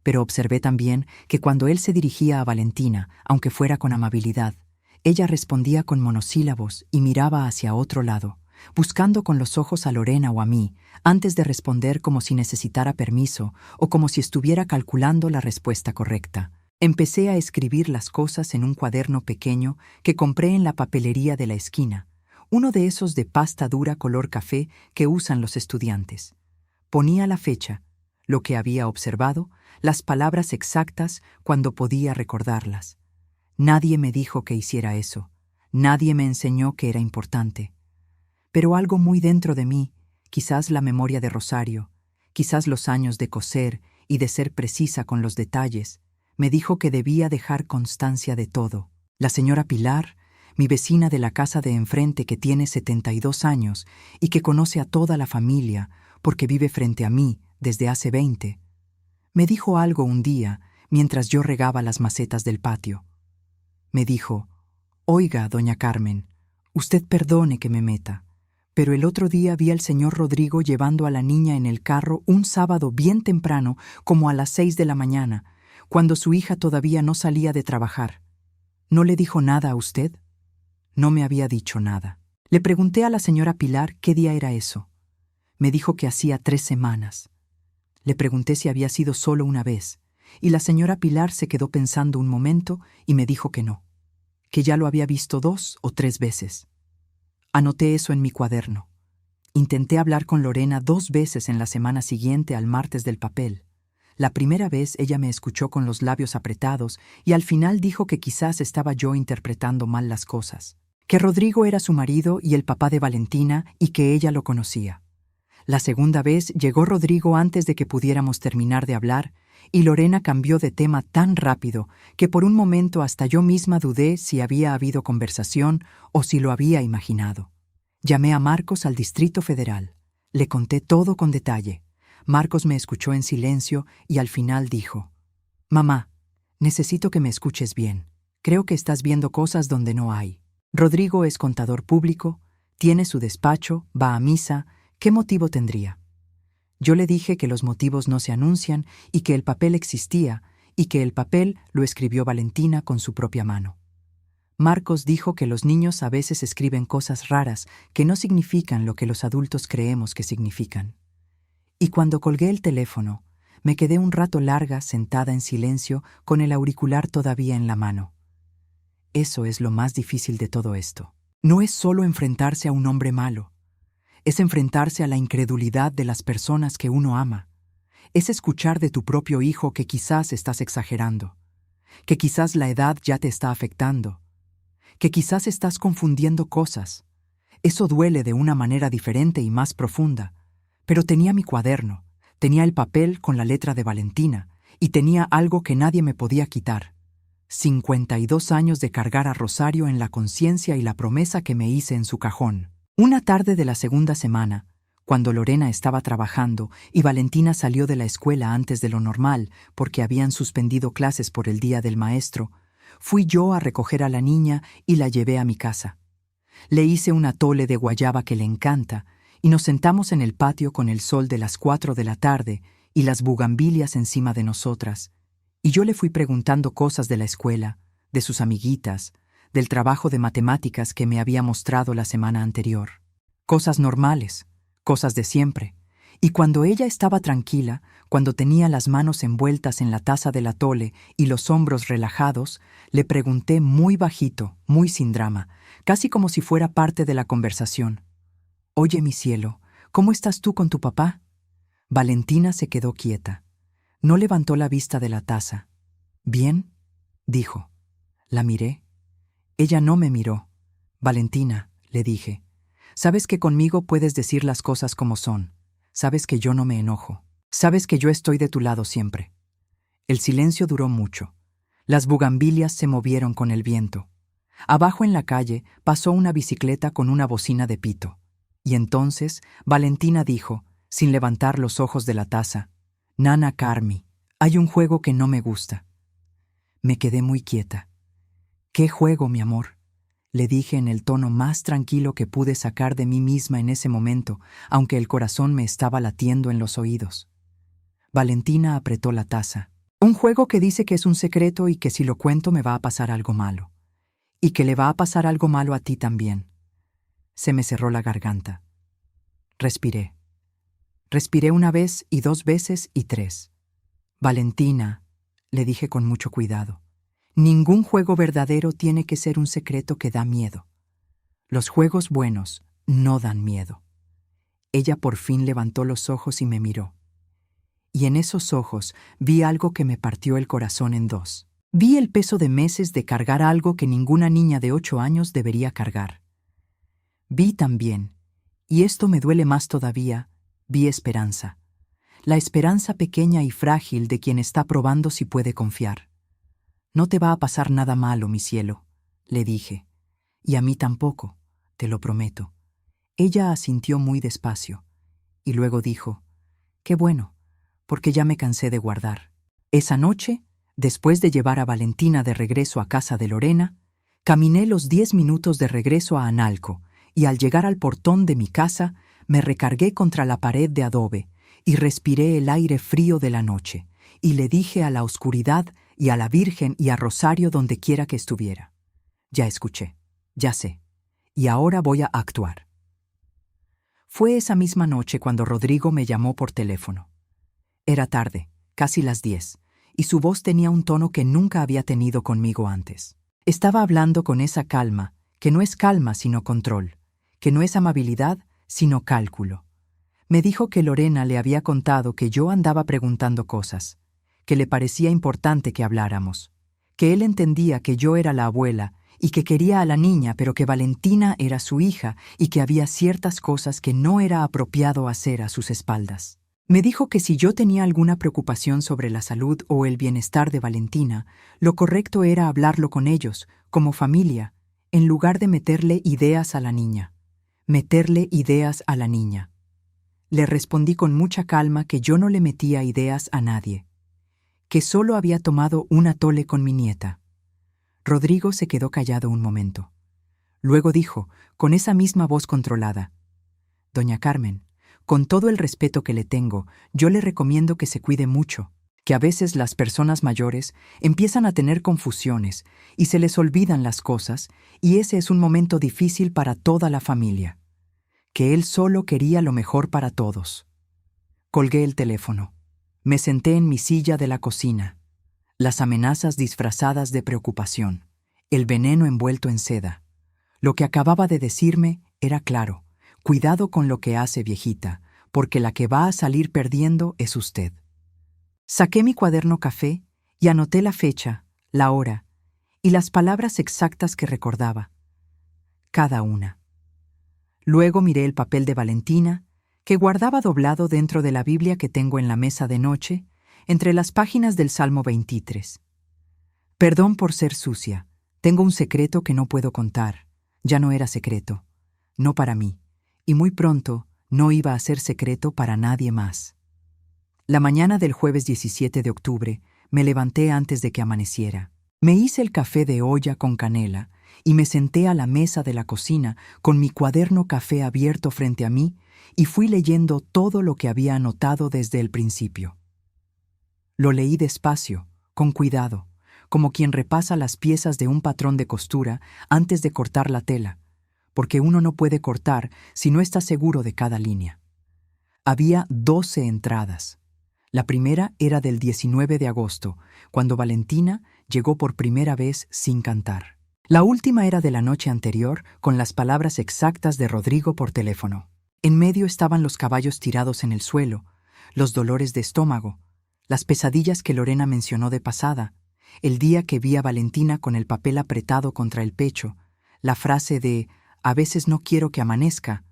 Pero observé también que cuando él se dirigía a Valentina, aunque fuera con amabilidad, ella respondía con monosílabos y miraba hacia otro lado, buscando con los ojos a Lorena o a mí, antes de responder como si necesitara permiso o como si estuviera calculando la respuesta correcta. Empecé a escribir las cosas en un cuaderno pequeño que compré en la papelería de la esquina, uno de esos de pasta dura color café que usan los estudiantes. Ponía la fecha, lo que había observado, las palabras exactas cuando podía recordarlas. Nadie me dijo que hiciera eso. Nadie me enseñó que era importante. Pero algo muy dentro de mí, quizás la memoria de Rosario, quizás los años de coser y de ser precisa con los detalles, me dijo que debía dejar constancia de todo. La señora Pilar, mi vecina de la casa de enfrente que tiene 72 años y que conoce a toda la familia porque vive frente a mí desde hace 20, me dijo algo un día mientras yo regaba las macetas del patio. Me dijo: «Oiga, doña Carmen, usted perdone que me meta, pero el otro día vi al señor Rodrigo llevando a la niña en el carro un sábado bien temprano, como a las 6 de la mañana, cuando su hija todavía no salía de trabajar. ¿No le dijo nada a usted?» No me había dicho nada. Le pregunté a la señora Pilar qué día era eso. Me dijo que hacía 3 semanas. Le pregunté si había sido solo una vez, y la señora Pilar se quedó pensando un momento y me dijo que no, que ya lo había visto 2 o 3 veces. Anoté eso en mi cuaderno. Intenté hablar con Lorena 2 veces en la semana siguiente al martes del papel. La primera vez ella me escuchó con los labios apretados y al final dijo que quizás estaba yo interpretando mal las cosas, que Rodrigo era su marido y el papá de Valentina y que ella lo conocía. La segunda vez llegó Rodrigo antes de que pudiéramos terminar de hablar y Lorena cambió de tema tan rápido que por un momento hasta yo misma dudé si había habido conversación o si lo había imaginado. Llamé a Marcos al Distrito Federal. Le conté todo con detalle. Marcos me escuchó en silencio y al final dijo: «Mamá, necesito que me escuches bien. Creo que estás viendo cosas donde no hay. Rodrigo es contador público, tiene su despacho, va a misa. ¿Qué motivo tendría?» Yo le dije que los motivos no se anuncian y que el papel existía y que el papel lo escribió Valentina con su propia mano. Marcos dijo que los niños a veces escriben cosas raras que no significan lo que los adultos creemos que significan. Y cuando colgué el teléfono, me quedé un rato larga sentada en silencio con el auricular todavía en la mano. Eso es lo más difícil de todo esto. No es solo enfrentarse a un hombre malo. Es enfrentarse a la incredulidad de las personas que uno ama. Es escuchar de tu propio hijo que quizás estás exagerando, que quizás la edad ya te está afectando, que quizás estás confundiendo cosas. Eso duele de una manera diferente y más profunda. Pero tenía mi cuaderno, tenía el papel con la letra de Valentina y tenía algo que nadie me podía quitar. 52 años de cargar a Rosario en la conciencia y la promesa que me hice en su cajón. Una tarde de la segunda semana, cuando Lorena estaba trabajando y Valentina salió de la escuela antes de lo normal porque habían suspendido clases por el Día del Maestro, fui yo a recoger a la niña y la llevé a mi casa. Le hice un atole de guayaba que le encanta y nos sentamos en el patio con el sol de las 4 de la tarde y las bugambilias encima de nosotras, y yo le fui preguntando cosas de la escuela, de sus amiguitas, del trabajo de matemáticas que me había mostrado la semana anterior. Cosas normales, cosas de siempre, y cuando ella estaba tranquila, cuando tenía las manos envueltas en la taza del atole y los hombros relajados, le pregunté muy bajito, muy sin drama, casi como si fuera parte de la conversación: «Oye, mi cielo, ¿cómo estás tú con tu papá?» Valentina se quedó quieta. No levantó la vista de la taza. «Bien», dijo. La miré. Ella no me miró. «Valentina», le dije, «sabes que conmigo puedes decir las cosas como son. Sabes que yo no me enojo. Sabes que yo estoy de tu lado siempre». El silencio duró mucho. Las bugambilias se movieron con el viento. Abajo en la calle pasó una bicicleta con una bocina de pito. Y entonces Valentina dijo, sin levantar los ojos de la taza: «Nana Carmi, hay un juego que no me gusta». Me quedé muy quieta. «¿Qué juego, mi amor?», le dije en el tono más tranquilo que pude sacar de mí misma en ese momento, aunque el corazón me estaba latiendo en los oídos. Valentina apretó la taza. «Un juego que dice que es un secreto y que si lo cuento me va a pasar algo malo. Y que le va a pasar algo malo a ti también». Se me cerró la garganta. Respiré. Respiré una vez y 2 veces y 3. «Valentina», le dije con mucho cuidado, «ningún juego verdadero tiene que ser un secreto que da miedo. Los juegos buenos no dan miedo». Ella por fin levantó los ojos y me miró. y en esos ojos vi algo que me partió el corazón en dos. Vi el peso de meses de cargar algo que ninguna niña de 8 años debería cargar. Vi también, y esto me duele más todavía, vi esperanza. La esperanza pequeña y frágil de quien está probando si puede confiar. No te va a pasar nada malo, mi cielo, le dije. Y a mí tampoco, te lo prometo. Ella asintió muy despacio, y luego dijo, qué bueno, porque ya me cansé de guardar. Esa noche, después de llevar a Valentina de regreso a casa de Lorena, caminé los 10 minutos de regreso a Analco, y al llegar al portón de mi casa, me recargué contra la pared de adobe, y respiré el aire frío de la noche, y le dije a la oscuridad y a la Virgen y a Rosario donde quiera que estuviera. Ya escuché, ya sé, y ahora voy a actuar. Fue esa misma noche cuando Rodrigo me llamó por teléfono. Era tarde, casi las 10, y su voz tenía un tono que nunca había tenido conmigo antes. Estaba hablando con esa calma, que no es calma sino control, que no es amabilidad sino cálculo. Me dijo que Lorena le había contado que yo andaba preguntando cosas, que le parecía importante que habláramos, que él entendía que yo era la abuela y que quería a la niña, pero que Valentina era su hija y que había ciertas cosas que no era apropiado hacer a sus espaldas. Me dijo que si yo tenía alguna preocupación sobre la salud o el bienestar de Valentina, lo correcto era hablarlo con ellos, como familia, en lugar de meterle ideas a la niña. Meterle ideas a la niña. Le respondí con mucha calma que yo no le metía ideas a nadie, que solo había tomado un atole con mi nieta. Rodrigo se quedó callado un momento. Luego dijo, con esa misma voz controlada, «Doña Carmen, con todo el respeto que le tengo, yo le recomiendo que se cuide mucho, que a veces las personas mayores empiezan a tener confusiones y se les olvidan las cosas, y ese es un momento difícil para toda la familia. Que él solo quería lo mejor para todos». Colgué el teléfono. Me senté en mi silla de la cocina. Las amenazas disfrazadas de preocupación, el veneno envuelto en seda. Lo que acababa de decirme era claro. Cuidado con lo que hace, viejita, porque la que va a salir perdiendo es usted. Saqué mi cuaderno café y anoté la fecha, la hora y las palabras exactas que recordaba. Cada una. Luego miré el papel de Valentina, que guardaba doblado dentro de la Biblia que tengo en la mesa de noche, entre las páginas del Salmo 23. Perdón por ser sucia. Tengo un secreto que no puedo contar. Ya no era secreto. No para mí. Y muy pronto no iba a ser secreto para nadie más. La mañana del jueves 17 de octubre me levanté antes de que amaneciera. Me hice el café de olla con canela y me senté a la mesa de la cocina con mi cuaderno café abierto frente a mí y fui leyendo todo lo que había anotado desde el principio. Lo leí despacio, con cuidado, como quien repasa las piezas de un patrón de costura antes de cortar la tela, porque uno no puede cortar si no está seguro de cada línea. Había 12 entradas. La primera era del 19 de agosto, cuando Valentina llegó por primera vez sin cantar. La última era de la noche anterior, con las palabras exactas de Rodrigo por teléfono. En medio estaban los caballos tirados en el suelo, los dolores de estómago, las pesadillas que Lorena mencionó de pasada, el día que vi a Valentina con el papel apretado contra el pecho, la frase de «a veces no quiero que amanezca»,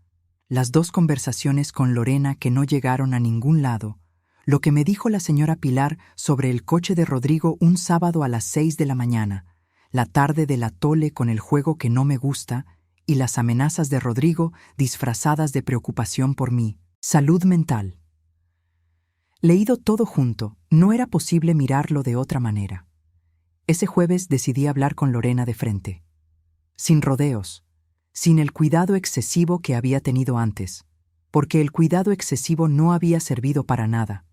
las 2 conversaciones con Lorena que no llegaron a ningún lado, lo que me dijo la señora Pilar sobre el coche de Rodrigo un sábado a las 6 de la mañana, la tarde del atole con el juego que no me gusta y las amenazas de Rodrigo disfrazadas de preocupación por mí. Salud mental. Leído todo junto, no era posible mirarlo de otra manera. Ese jueves decidí hablar con Lorena de frente. Sin rodeos, sin el cuidado excesivo que había tenido antes, porque el cuidado excesivo no había servido para nada.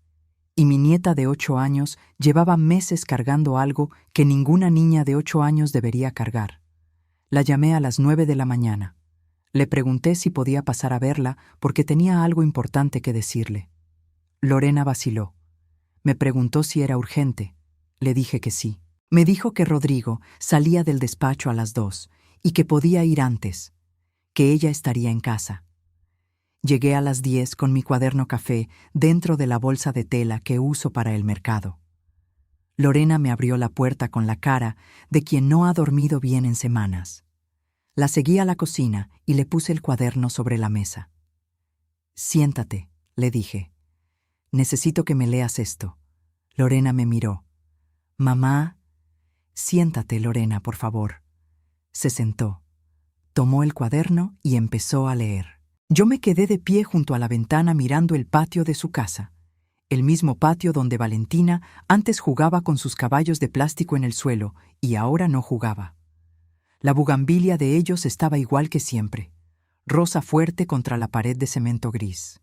Y mi nieta de 8 años llevaba meses cargando algo que ninguna niña de 8 años debería cargar. La llamé a las 9 de la mañana. Le pregunté si podía pasar a verla porque tenía algo importante que decirle. Lorena vaciló. Me preguntó si era urgente. Le dije que sí. Me dijo que Rodrigo salía del despacho a las 2 y que podía ir antes, que ella estaría en casa. Llegué a las 10 con mi cuaderno café dentro de la bolsa de tela que uso para el mercado. Lorena me abrió la puerta con la cara de quien no ha dormido bien en semanas. La seguí a la cocina y le puse el cuaderno sobre la mesa. «Siéntate», le dije. «Necesito que me leas esto». Lorena me miró. «Mamá». «Siéntate, Lorena, por favor». Se sentó. Tomó el cuaderno y empezó a leer. Yo me quedé de pie junto a la ventana mirando el patio de su casa. El mismo patio donde Valentina antes jugaba con sus caballos de plástico en el suelo y ahora no jugaba. La bugambilia de ellos estaba igual que siempre, rosa fuerte contra la pared de cemento gris.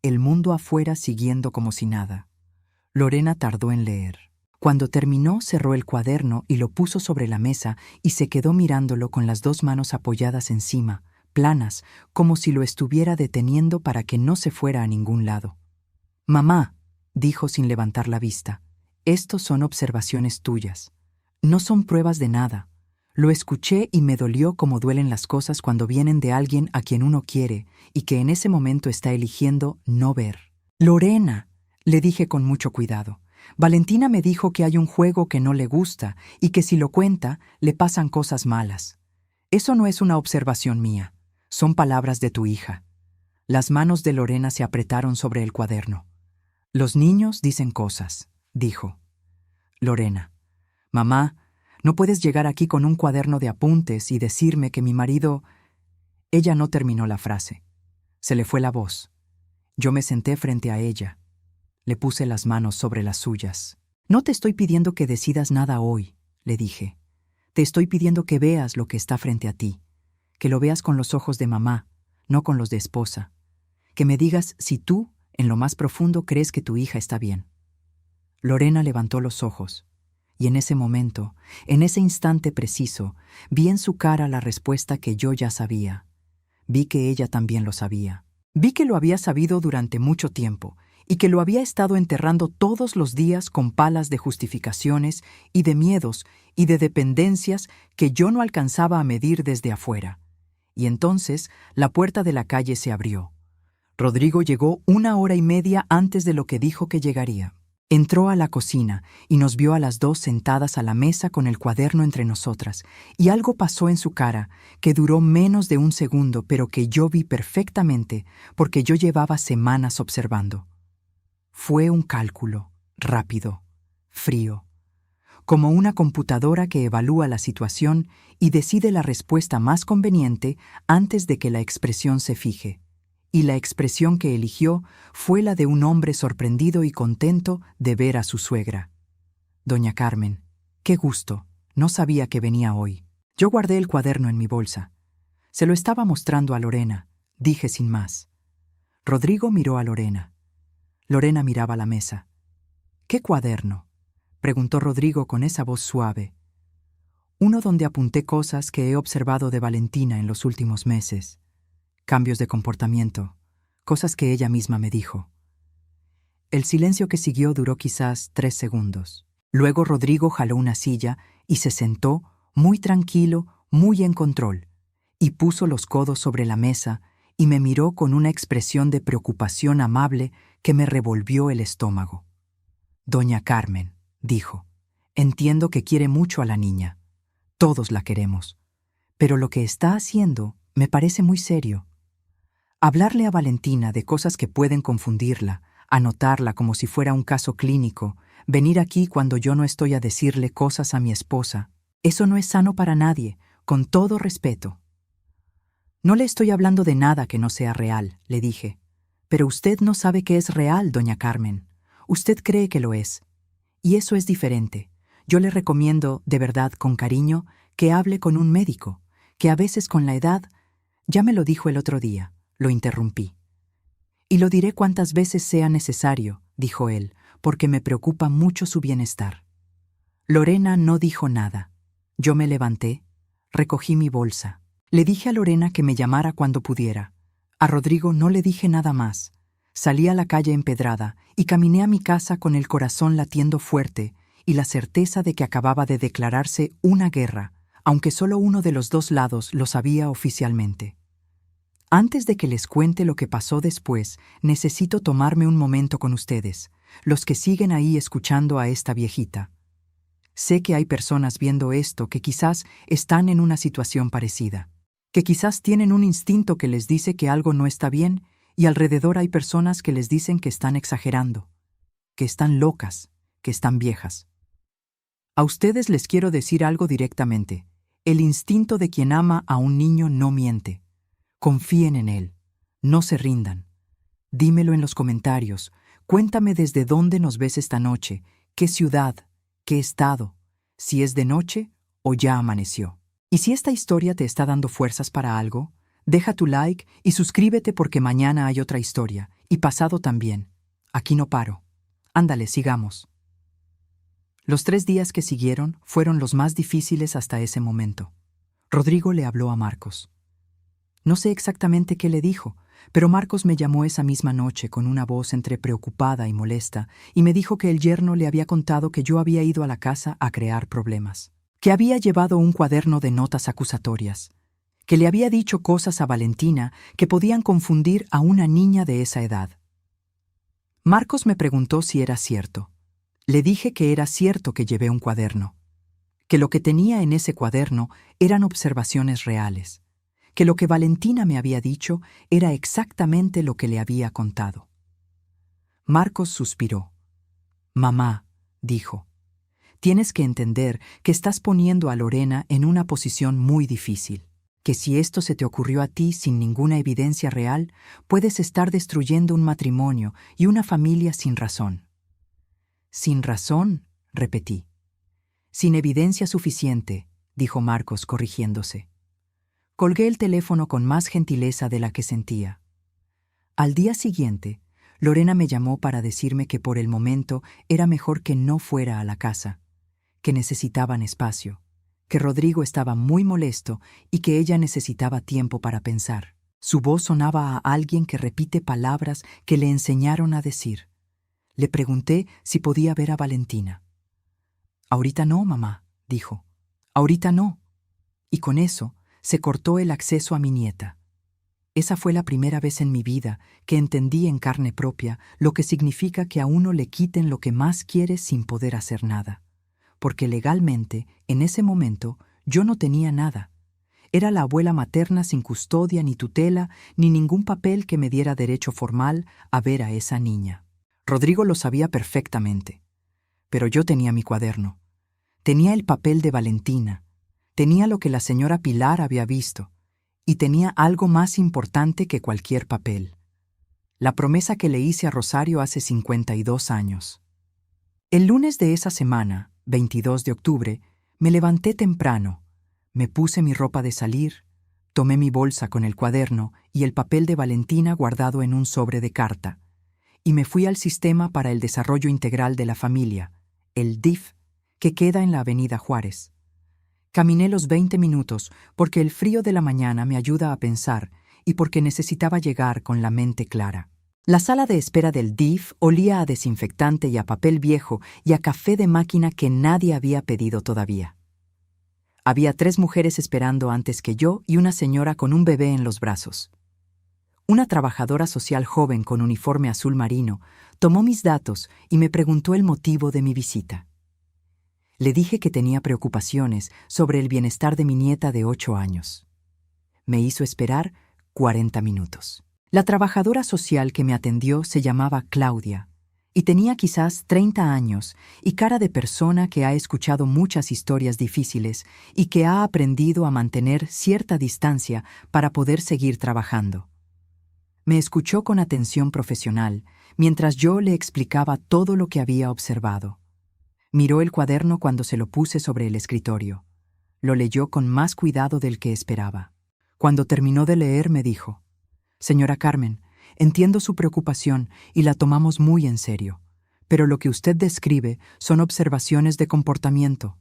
El mundo afuera siguiendo como si nada. Lorena tardó en leer. Cuando terminó, cerró el cuaderno y lo puso sobre la mesa y se quedó mirándolo con las dos manos apoyadas encima, planas, como si lo estuviera deteniendo para que no se fuera a ningún lado. «Mamá», dijo sin levantar la vista, «estos son observaciones tuyas. No son pruebas de nada. Lo escuché y me dolió como duelen las cosas cuando vienen de alguien a quien uno quiere y que en ese momento está eligiendo no ver». «Lorena», le dije con mucho cuidado, «Valentina me dijo que hay un juego que no le gusta y que si lo cuenta, le pasan cosas malas. Eso no es una observación mía, son palabras de tu hija». Las manos de Lorena se apretaron sobre el cuaderno. «Los niños dicen cosas», dijo. «Lorena, mamá, no puedes llegar aquí con un cuaderno de apuntes y decirme que mi marido...». Ella no terminó la frase. Se le fue la voz. Yo me senté frente a ella. Le puse las manos sobre las suyas. «No te estoy pidiendo que decidas nada hoy», le dije. «Te estoy pidiendo que veas lo que está frente a ti, que lo veas con los ojos de mamá, no con los de esposa. Que me digas si tú, en lo más profundo, crees que tu hija está bien». Lorena levantó los ojos, y en ese momento, en ese instante preciso, vi en su cara la respuesta que yo ya sabía. Vi que ella también lo sabía. Vi que lo había sabido durante mucho tiempo, y que lo había estado enterrando todos los días con palas de justificaciones y de miedos y de dependencias que yo no alcanzaba a medir desde afuera. Y entonces la puerta de la calle se abrió. Rodrigo llegó 1 hora y media antes de lo que dijo que llegaría. Entró a la cocina y nos vio a las dos sentadas a la mesa con el cuaderno entre nosotras, y algo pasó en su cara que duró menos de un segundo, pero que yo vi perfectamente porque yo llevaba semanas observando. Fue un cálculo, rápido, frío, como una computadora que evalúa la situación y decide la respuesta más conveniente antes de que la expresión se fije. Y la expresión que eligió fue la de un hombre sorprendido y contento de ver a su suegra. «Doña Carmen, qué gusto, no sabía que venía hoy». Yo guardé el cuaderno en mi bolsa. Se lo estaba mostrando a Lorena, dije sin más. Rodrigo miró a Lorena. Lorena miraba la mesa. «¿Qué cuaderno?», preguntó Rodrigo con esa voz suave. «Uno donde apunté cosas que he observado de Valentina en los últimos meses. Cambios de comportamiento, cosas que ella misma me dijo». El silencio que siguió duró quizás 3 segundos. Luego Rodrigo jaló una silla y se sentó, muy tranquilo, muy en control, y puso los codos sobre la mesa y me miró con una expresión de preocupación amable que me revolvió el estómago. «Doña Carmen», dijo, «entiendo que quiere mucho a la niña. Todos la queremos. Pero lo que está haciendo me parece muy serio. Hablarle a Valentina de cosas que pueden confundirla, anotarla como si fuera un caso clínico, venir aquí cuando yo no estoy a decirle cosas a mi esposa, eso no es sano para nadie, con todo respeto». «No le estoy hablando de nada que no sea real», le dije. «Pero usted no sabe que es real, doña Carmen. Usted cree que lo es. Y eso es diferente. Yo le recomiendo, de verdad, con cariño, que hable con un médico, que a veces con la edad...». «Ya me lo dijo el otro día», lo interrumpí. «Y lo diré cuantas veces sea necesario», dijo él, «porque me preocupa mucho su bienestar». Lorena no dijo nada. Yo me levanté, recogí mi bolsa. Le dije a Lorena que me llamara cuando pudiera. A Rodrigo no le dije nada más. Salí a la calle empedrada y caminé a mi casa con el corazón latiendo fuerte y la certeza de que acababa de declararse una guerra, aunque solo uno de los dos lados lo sabía oficialmente. Antes de que les cuente lo que pasó después, necesito tomarme un momento con ustedes, los que siguen ahí escuchando a esta viejita. Sé que hay personas viendo esto que quizás están en una situación parecida, que quizás tienen un instinto que les dice que algo no está bien y alrededor hay personas que les dicen que están exagerando, que están locas, que están viejas. A ustedes les quiero decir algo directamente. El instinto de quien ama a un niño no miente. Confíen en él. No se rindan. Dímelo en los comentarios. Cuéntame desde dónde nos ves esta noche, qué ciudad, qué estado, si es de noche o ya amaneció. Y si esta historia te está dando fuerzas para algo, deja tu like y suscríbete porque mañana hay otra historia, y pasado también. Aquí no paro. Ándale, sigamos. Los 3 días que siguieron fueron los más difíciles hasta ese momento. Rodrigo le habló a Marcos. No sé exactamente qué le dijo, pero Marcos me llamó esa misma noche con una voz entre preocupada y molesta y me dijo que el yerno le había contado que yo había ido a la casa a crear problemas, que había llevado un cuaderno de notas acusatorias, que le había dicho cosas a Valentina que podían confundir a una niña de esa edad. Marcos me preguntó si era cierto. Le dije que era cierto que llevé un cuaderno, que lo que tenía en ese cuaderno eran observaciones reales, que lo que Valentina me había dicho era exactamente lo que le había contado. Marcos suspiró. «Mamá», dijo, «tienes que entender que estás poniendo a Lorena en una posición muy difícil, que si esto se te ocurrió a ti sin ninguna evidencia real, puedes estar destruyendo un matrimonio y una familia sin razón». «Sin razón», repetí. «Sin evidencia suficiente», dijo Marcos corrigiéndose. Colgué el teléfono con más gentileza de la que sentía. Al día siguiente, Lorena me llamó para decirme que por el momento era mejor que no fuera a la casa, que necesitaban espacio, que Rodrigo estaba muy molesto y que ella necesitaba tiempo para pensar. Su voz sonaba a alguien que repite palabras que le enseñaron a decir. Le pregunté si podía ver a Valentina. «Ahorita no, mamá», dijo. «Ahorita no». Y con eso se cortó el acceso a mi nieta. Esa fue la primera vez en mi vida que entendí en carne propia lo que significa que a uno le quiten lo que más quiere sin poder hacer nada. Porque legalmente, en ese momento, yo no tenía nada. Era la abuela materna sin custodia ni tutela ni ningún papel que me diera derecho formal a ver a esa niña. Rodrigo lo sabía perfectamente. Pero yo tenía mi cuaderno. Tenía el papel de Valentina. Tenía lo que la señora Pilar había visto. Y tenía algo más importante que cualquier papel. La promesa que le hice a Rosario hace 52 años. El lunes de esa semana, 22 de octubre, me levanté temprano. Me puse mi ropa de salir, tomé mi bolsa con el cuaderno y el papel de Valentina guardado en un sobre de carta, y me fui al Sistema para el Desarrollo Integral de la Familia, el DIF, que queda en la Avenida Juárez. Caminé los 20 minutos porque el frío de la mañana me ayuda a pensar y porque necesitaba llegar con la mente clara. La sala de espera del DIF olía a desinfectante y a papel viejo y a café de máquina que nadie había pedido todavía. Había 3 mujeres esperando antes que yo y una señora con un bebé en los brazos. Una trabajadora social joven con uniforme azul marino tomó mis datos y me preguntó el motivo de mi visita. Le dije que tenía preocupaciones sobre el bienestar de mi nieta de 8 años. Me hizo esperar 40 minutos. La trabajadora social que me atendió se llamaba Claudia y tenía quizás 30 años y cara de persona que ha escuchado muchas historias difíciles y que ha aprendido a mantener cierta distancia para poder seguir trabajando. Me escuchó con atención profesional mientras yo le explicaba todo lo que había observado. Miró el cuaderno cuando se lo puse sobre el escritorio. Lo leyó con más cuidado del que esperaba. Cuando terminó de leer, me dijo: «Señora Carmen, entiendo su preocupación y la tomamos muy en serio, pero lo que usted describe son observaciones de comportamiento.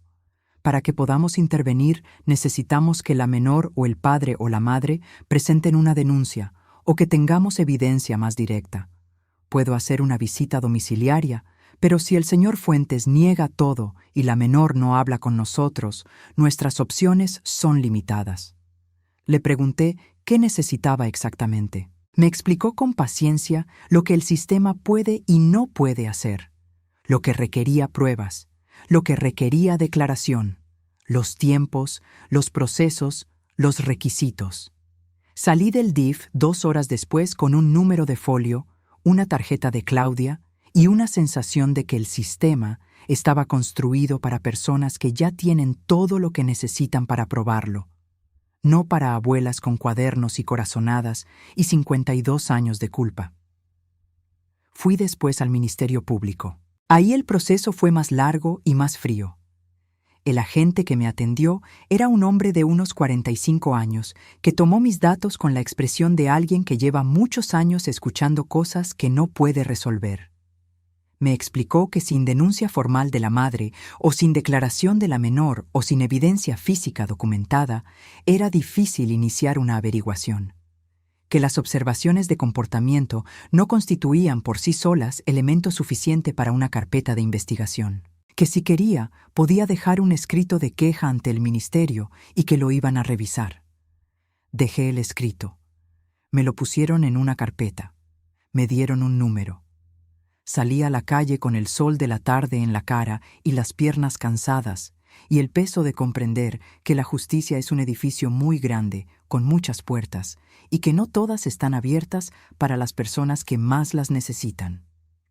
Para que podamos intervenir, necesitamos que la menor o el padre o la madre presenten una denuncia o que tengamos evidencia más directa. Puedo hacer una visita domiciliaria, pero si el señor Fuentes niega todo y la menor no habla con nosotros, nuestras opciones son limitadas. Le pregunté qué necesitaba exactamente. Me explicó con paciencia lo que el sistema puede y no puede hacer, lo que requería pruebas, lo que requería declaración, los tiempos, los procesos, los requisitos. Salí del DIF 2 horas después con un número de folio, una tarjeta de Claudia y una sensación de que el sistema estaba construido para personas que ya tienen todo lo que necesitan para probarlo, no para abuelas con cuadernos y corazonadas y 52 años de culpa. Fui después al Ministerio Público. Ahí el proceso fue más largo y más frío. El agente que me atendió era un hombre de unos 45 años que tomó mis datos con la expresión de alguien que lleva muchos años escuchando cosas que no puede resolver. Me explicó que sin denuncia formal de la madre, o sin declaración de la menor, o sin evidencia física documentada, era difícil iniciar una averiguación. Que las observaciones de comportamiento no constituían por sí solas elemento suficiente para una carpeta de investigación. Que si quería, podía dejar un escrito de queja ante el ministerio y que lo iban a revisar. Dejé el escrito. Me lo pusieron en una carpeta. Me dieron un número. Salí a la calle con el sol de la tarde en la cara y las piernas cansadas, y el peso de comprender que la justicia es un edificio muy grande, con muchas puertas, y que no todas están abiertas para las personas que más las necesitan.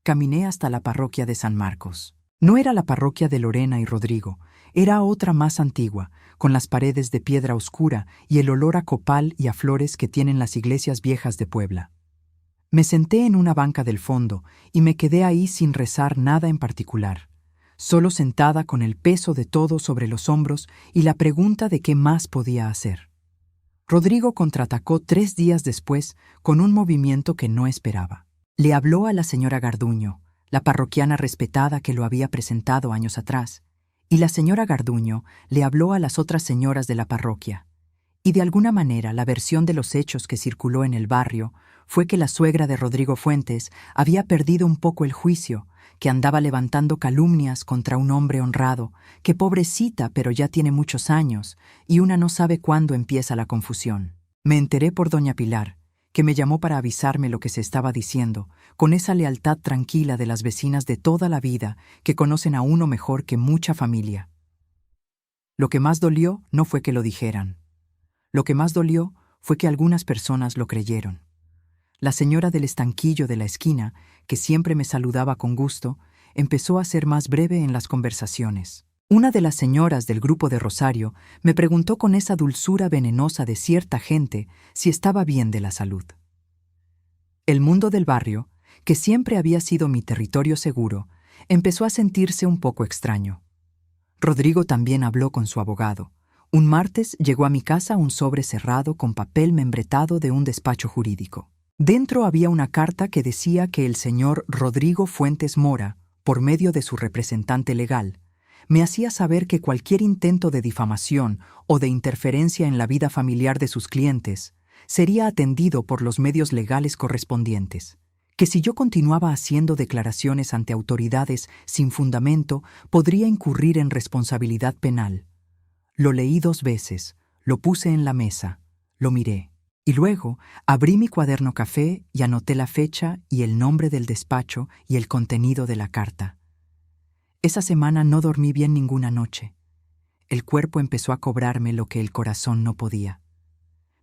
Caminé hasta la parroquia de San Marcos. No era la parroquia de Lorena y Rodrigo, era otra más antigua, con las paredes de piedra oscura y el olor a copal y a flores que tienen las iglesias viejas de Puebla. Me senté en una banca del fondo y me quedé ahí sin rezar nada en particular, solo sentada con el peso de todo sobre los hombros y la pregunta de qué más podía hacer. Rodrigo contraatacó 3 días después con un movimiento que no esperaba. Le habló a la señora Garduño, la parroquiana respetada que lo había presentado años atrás, y la señora Garduño le habló a las otras señoras de la parroquia. Y de alguna manera la versión de los hechos que circuló en el barrio fue que la suegra de Rodrigo Fuentes había perdido un poco el juicio, que andaba levantando calumnias contra un hombre honrado, que pobrecita pero ya tiene muchos años, y una no sabe cuándo empieza la confusión. Me enteré por doña Pilar, que me llamó para avisarme lo que se estaba diciendo, con esa lealtad tranquila de las vecinas de toda la vida que conocen a uno mejor que mucha familia. Lo que más dolió no fue que lo dijeran. Lo que más dolió fue que algunas personas lo creyeron. La señora del estanquillo de la esquina, que siempre me saludaba con gusto, empezó a ser más breve en las conversaciones. Una de las señoras del grupo de Rosario me preguntó con esa dulzura venenosa de cierta gente si estaba bien de la salud. El mundo del barrio, que siempre había sido mi territorio seguro, empezó a sentirse un poco extraño. Rodrigo también habló con su abogado. Un martes llegó a mi casa un sobre cerrado con papel membretado de un despacho jurídico. Dentro había una carta que decía que el señor Rodrigo Fuentes Mora, por medio de su representante legal, me hacía saber que cualquier intento de difamación o de interferencia en la vida familiar de sus clientes sería atendido por los medios legales correspondientes, que si yo continuaba haciendo declaraciones ante autoridades sin fundamento podría incurrir en responsabilidad penal. Lo leí 2 veces, lo puse en la mesa, lo miré, y luego abrí mi cuaderno café y anoté la fecha y el nombre del despacho y el contenido de la carta. Esa semana no dormí bien ninguna noche. El cuerpo empezó a cobrarme lo que el corazón no podía.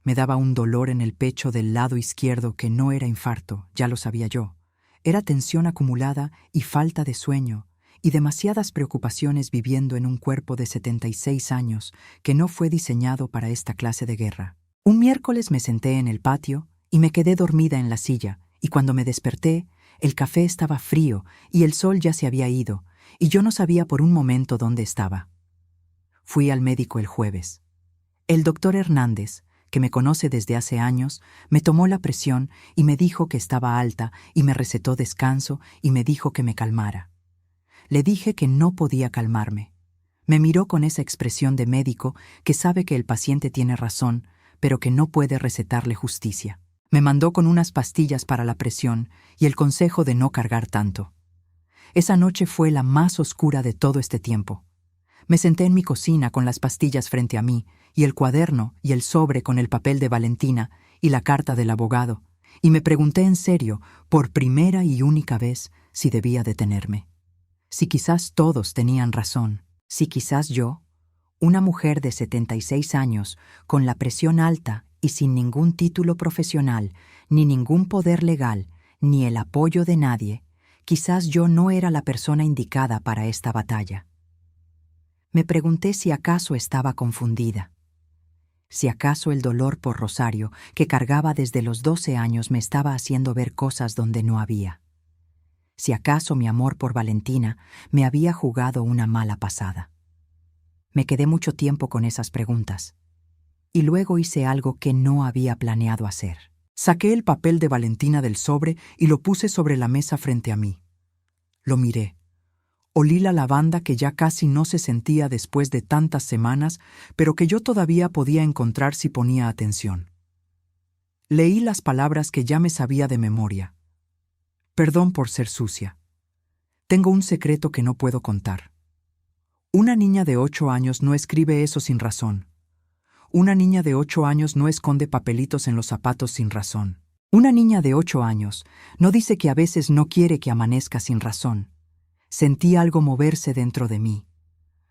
Me daba un dolor en el pecho del lado izquierdo que no era infarto, ya lo sabía yo. Era tensión acumulada y falta de sueño, y demasiadas preocupaciones viviendo en un cuerpo de 76 años que no fue diseñado para esta clase de guerra. Un miércoles me senté en el patio y me quedé dormida en la silla, y cuando me desperté, el café estaba frío y el sol ya se había ido, y yo no sabía por un momento dónde estaba. Fui al médico el jueves. El doctor Hernández, que me conoce desde hace años, me tomó la presión y me dijo que estaba alta y me recetó descanso y me dijo que me calmara. Le dije que no podía calmarme. Me miró con esa expresión de médico que sabe que el paciente tiene razón, pero que no puede recetarle justicia. Me mandó con unas pastillas para la presión y el consejo de no cargar tanto. Esa noche fue la más oscura de todo este tiempo. Me senté en mi cocina con las pastillas frente a mí, y el cuaderno y el sobre con el papel de Valentina y la carta del abogado, y me pregunté en serio, por primera y única vez, si debía detenerme. Si quizás todos tenían razón, si quizás yo, una mujer de 76 años, con la presión alta y sin ningún título profesional, ni ningún poder legal, ni el apoyo de nadie, quizás yo no era la persona indicada para esta batalla. Me pregunté si acaso estaba confundida. Si acaso el dolor por Rosario, que cargaba desde los 12 años, me estaba haciendo ver cosas donde no había. Si acaso mi amor por Valentina me había jugado una mala pasada. Me quedé mucho tiempo con esas preguntas. Y luego hice algo que no había planeado hacer. Saqué el papel de Valentina del sobre y lo puse sobre la mesa frente a mí. Lo miré. Olí la lavanda que ya casi no se sentía después de tantas semanas, pero que yo todavía podía encontrar si ponía atención. Leí las palabras que ya me sabía de memoria. Perdón por ser sucia. Tengo un secreto que no puedo contar. Una niña de 8 años no escribe eso sin razón. Una niña de 8 años no esconde papelitos en los zapatos sin razón. Una niña de 8 años no dice que a veces no quiere que amanezca sin razón. Sentí algo moverse dentro de mí.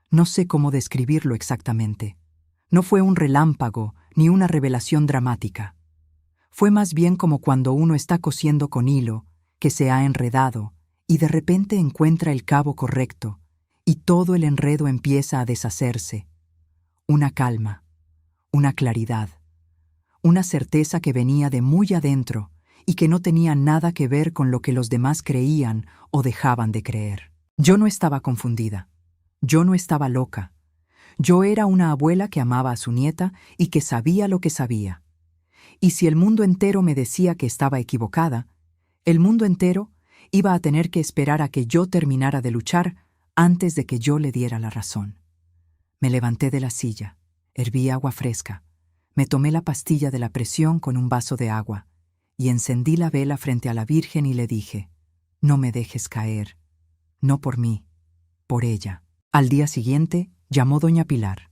No sé cómo describirlo exactamente. No fue un relámpago ni una revelación dramática. Fue más bien como cuando uno está cosiendo con hilo, que se ha enredado, y de repente encuentra el cabo correcto, y todo el enredo empieza a deshacerse. Una calma, una claridad, una certeza que venía de muy adentro y que no tenía nada que ver con lo que los demás creían o dejaban de creer. Yo no estaba confundida. Yo no estaba loca. Yo era una abuela que amaba a su nieta y que sabía lo que sabía. Y si el mundo entero me decía que estaba equivocada, el mundo entero iba a tener que esperar a que yo terminara de luchar antes de que yo le diera la razón. Me levanté de la silla, herví agua fresca, me tomé la pastilla de la presión con un vaso de agua y encendí la vela frente a la Virgen y le dije: no me dejes caer, no por mí, por ella. Al día siguiente llamó doña Pilar.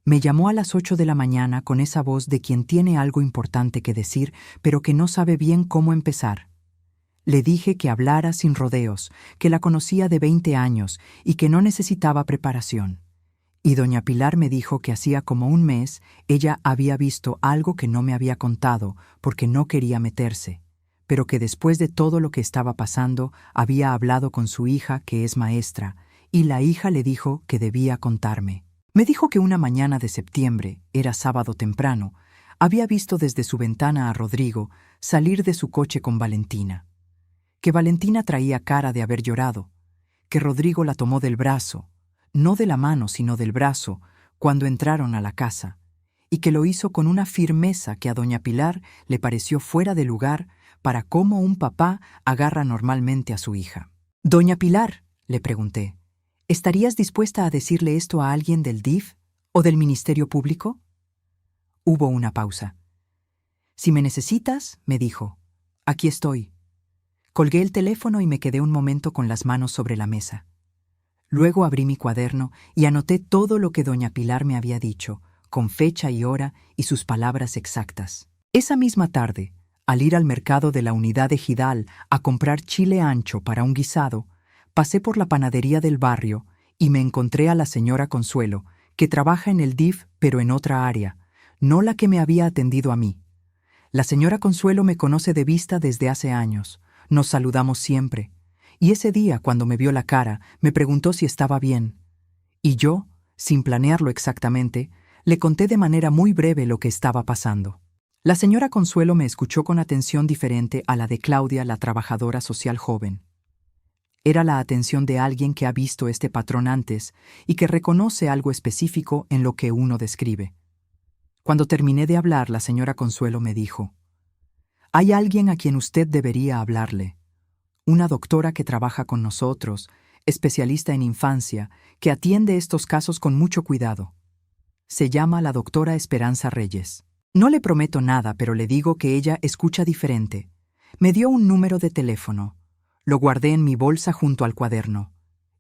Me llamó a las 8 de la mañana con esa voz de quien tiene algo importante que decir, pero que no sabe bien cómo empezar. Le dije que hablara sin rodeos, que la conocía de 20 años y que no necesitaba preparación. Y doña Pilar me dijo que hacía como un mes ella había visto algo que no me había contado porque no quería meterse, pero que después de todo lo que estaba pasando había hablado con su hija, que es maestra, y la hija le dijo que debía contarme. Me dijo que una mañana de septiembre, era sábado temprano, había visto desde su ventana a Rodrigo salir de su coche con Valentina. Que Valentina traía cara de haber llorado, que Rodrigo la tomó del brazo, no de la mano sino del brazo, cuando entraron a la casa, y que lo hizo con una firmeza que a doña Pilar le pareció fuera de lugar para cómo un papá agarra normalmente a su hija. «Doña Pilar», le pregunté, ¿estarías dispuesta a decirle esto a alguien del DIF o del Ministerio Público? Hubo una pausa. «Si me necesitas», me dijo, «aquí estoy». Colgué el teléfono y me quedé un momento con las manos sobre la mesa. Luego abrí mi cuaderno y anoté todo lo que doña Pilar me había dicho, con fecha y hora y sus palabras exactas. Esa misma tarde, al ir al mercado de la Unidad Ejidal a comprar chile ancho para un guisado, pasé por la panadería del barrio y me encontré a la señora Consuelo, que trabaja en el DIF pero en otra área, no la que me había atendido a mí. La señora Consuelo me conoce de vista desde hace años. Nos saludamos siempre, y ese día, cuando me vio la cara, me preguntó si estaba bien. Y yo, sin planearlo exactamente, le conté de manera muy breve lo que estaba pasando. La señora Consuelo me escuchó con atención diferente a la de Claudia, la trabajadora social joven. Era la atención de alguien que ha visto este patrón antes y que reconoce algo específico en lo que uno describe. Cuando terminé de hablar, la señora Consuelo me dijo: «Hay alguien a quien usted debería hablarle. Una doctora que trabaja con nosotros, especialista en infancia, que atiende estos casos con mucho cuidado. Se llama la doctora Esperanza Reyes. No le prometo nada, pero le digo que ella escucha diferente. Me dio un número de teléfono. Lo guardé en mi bolsa junto al cuaderno.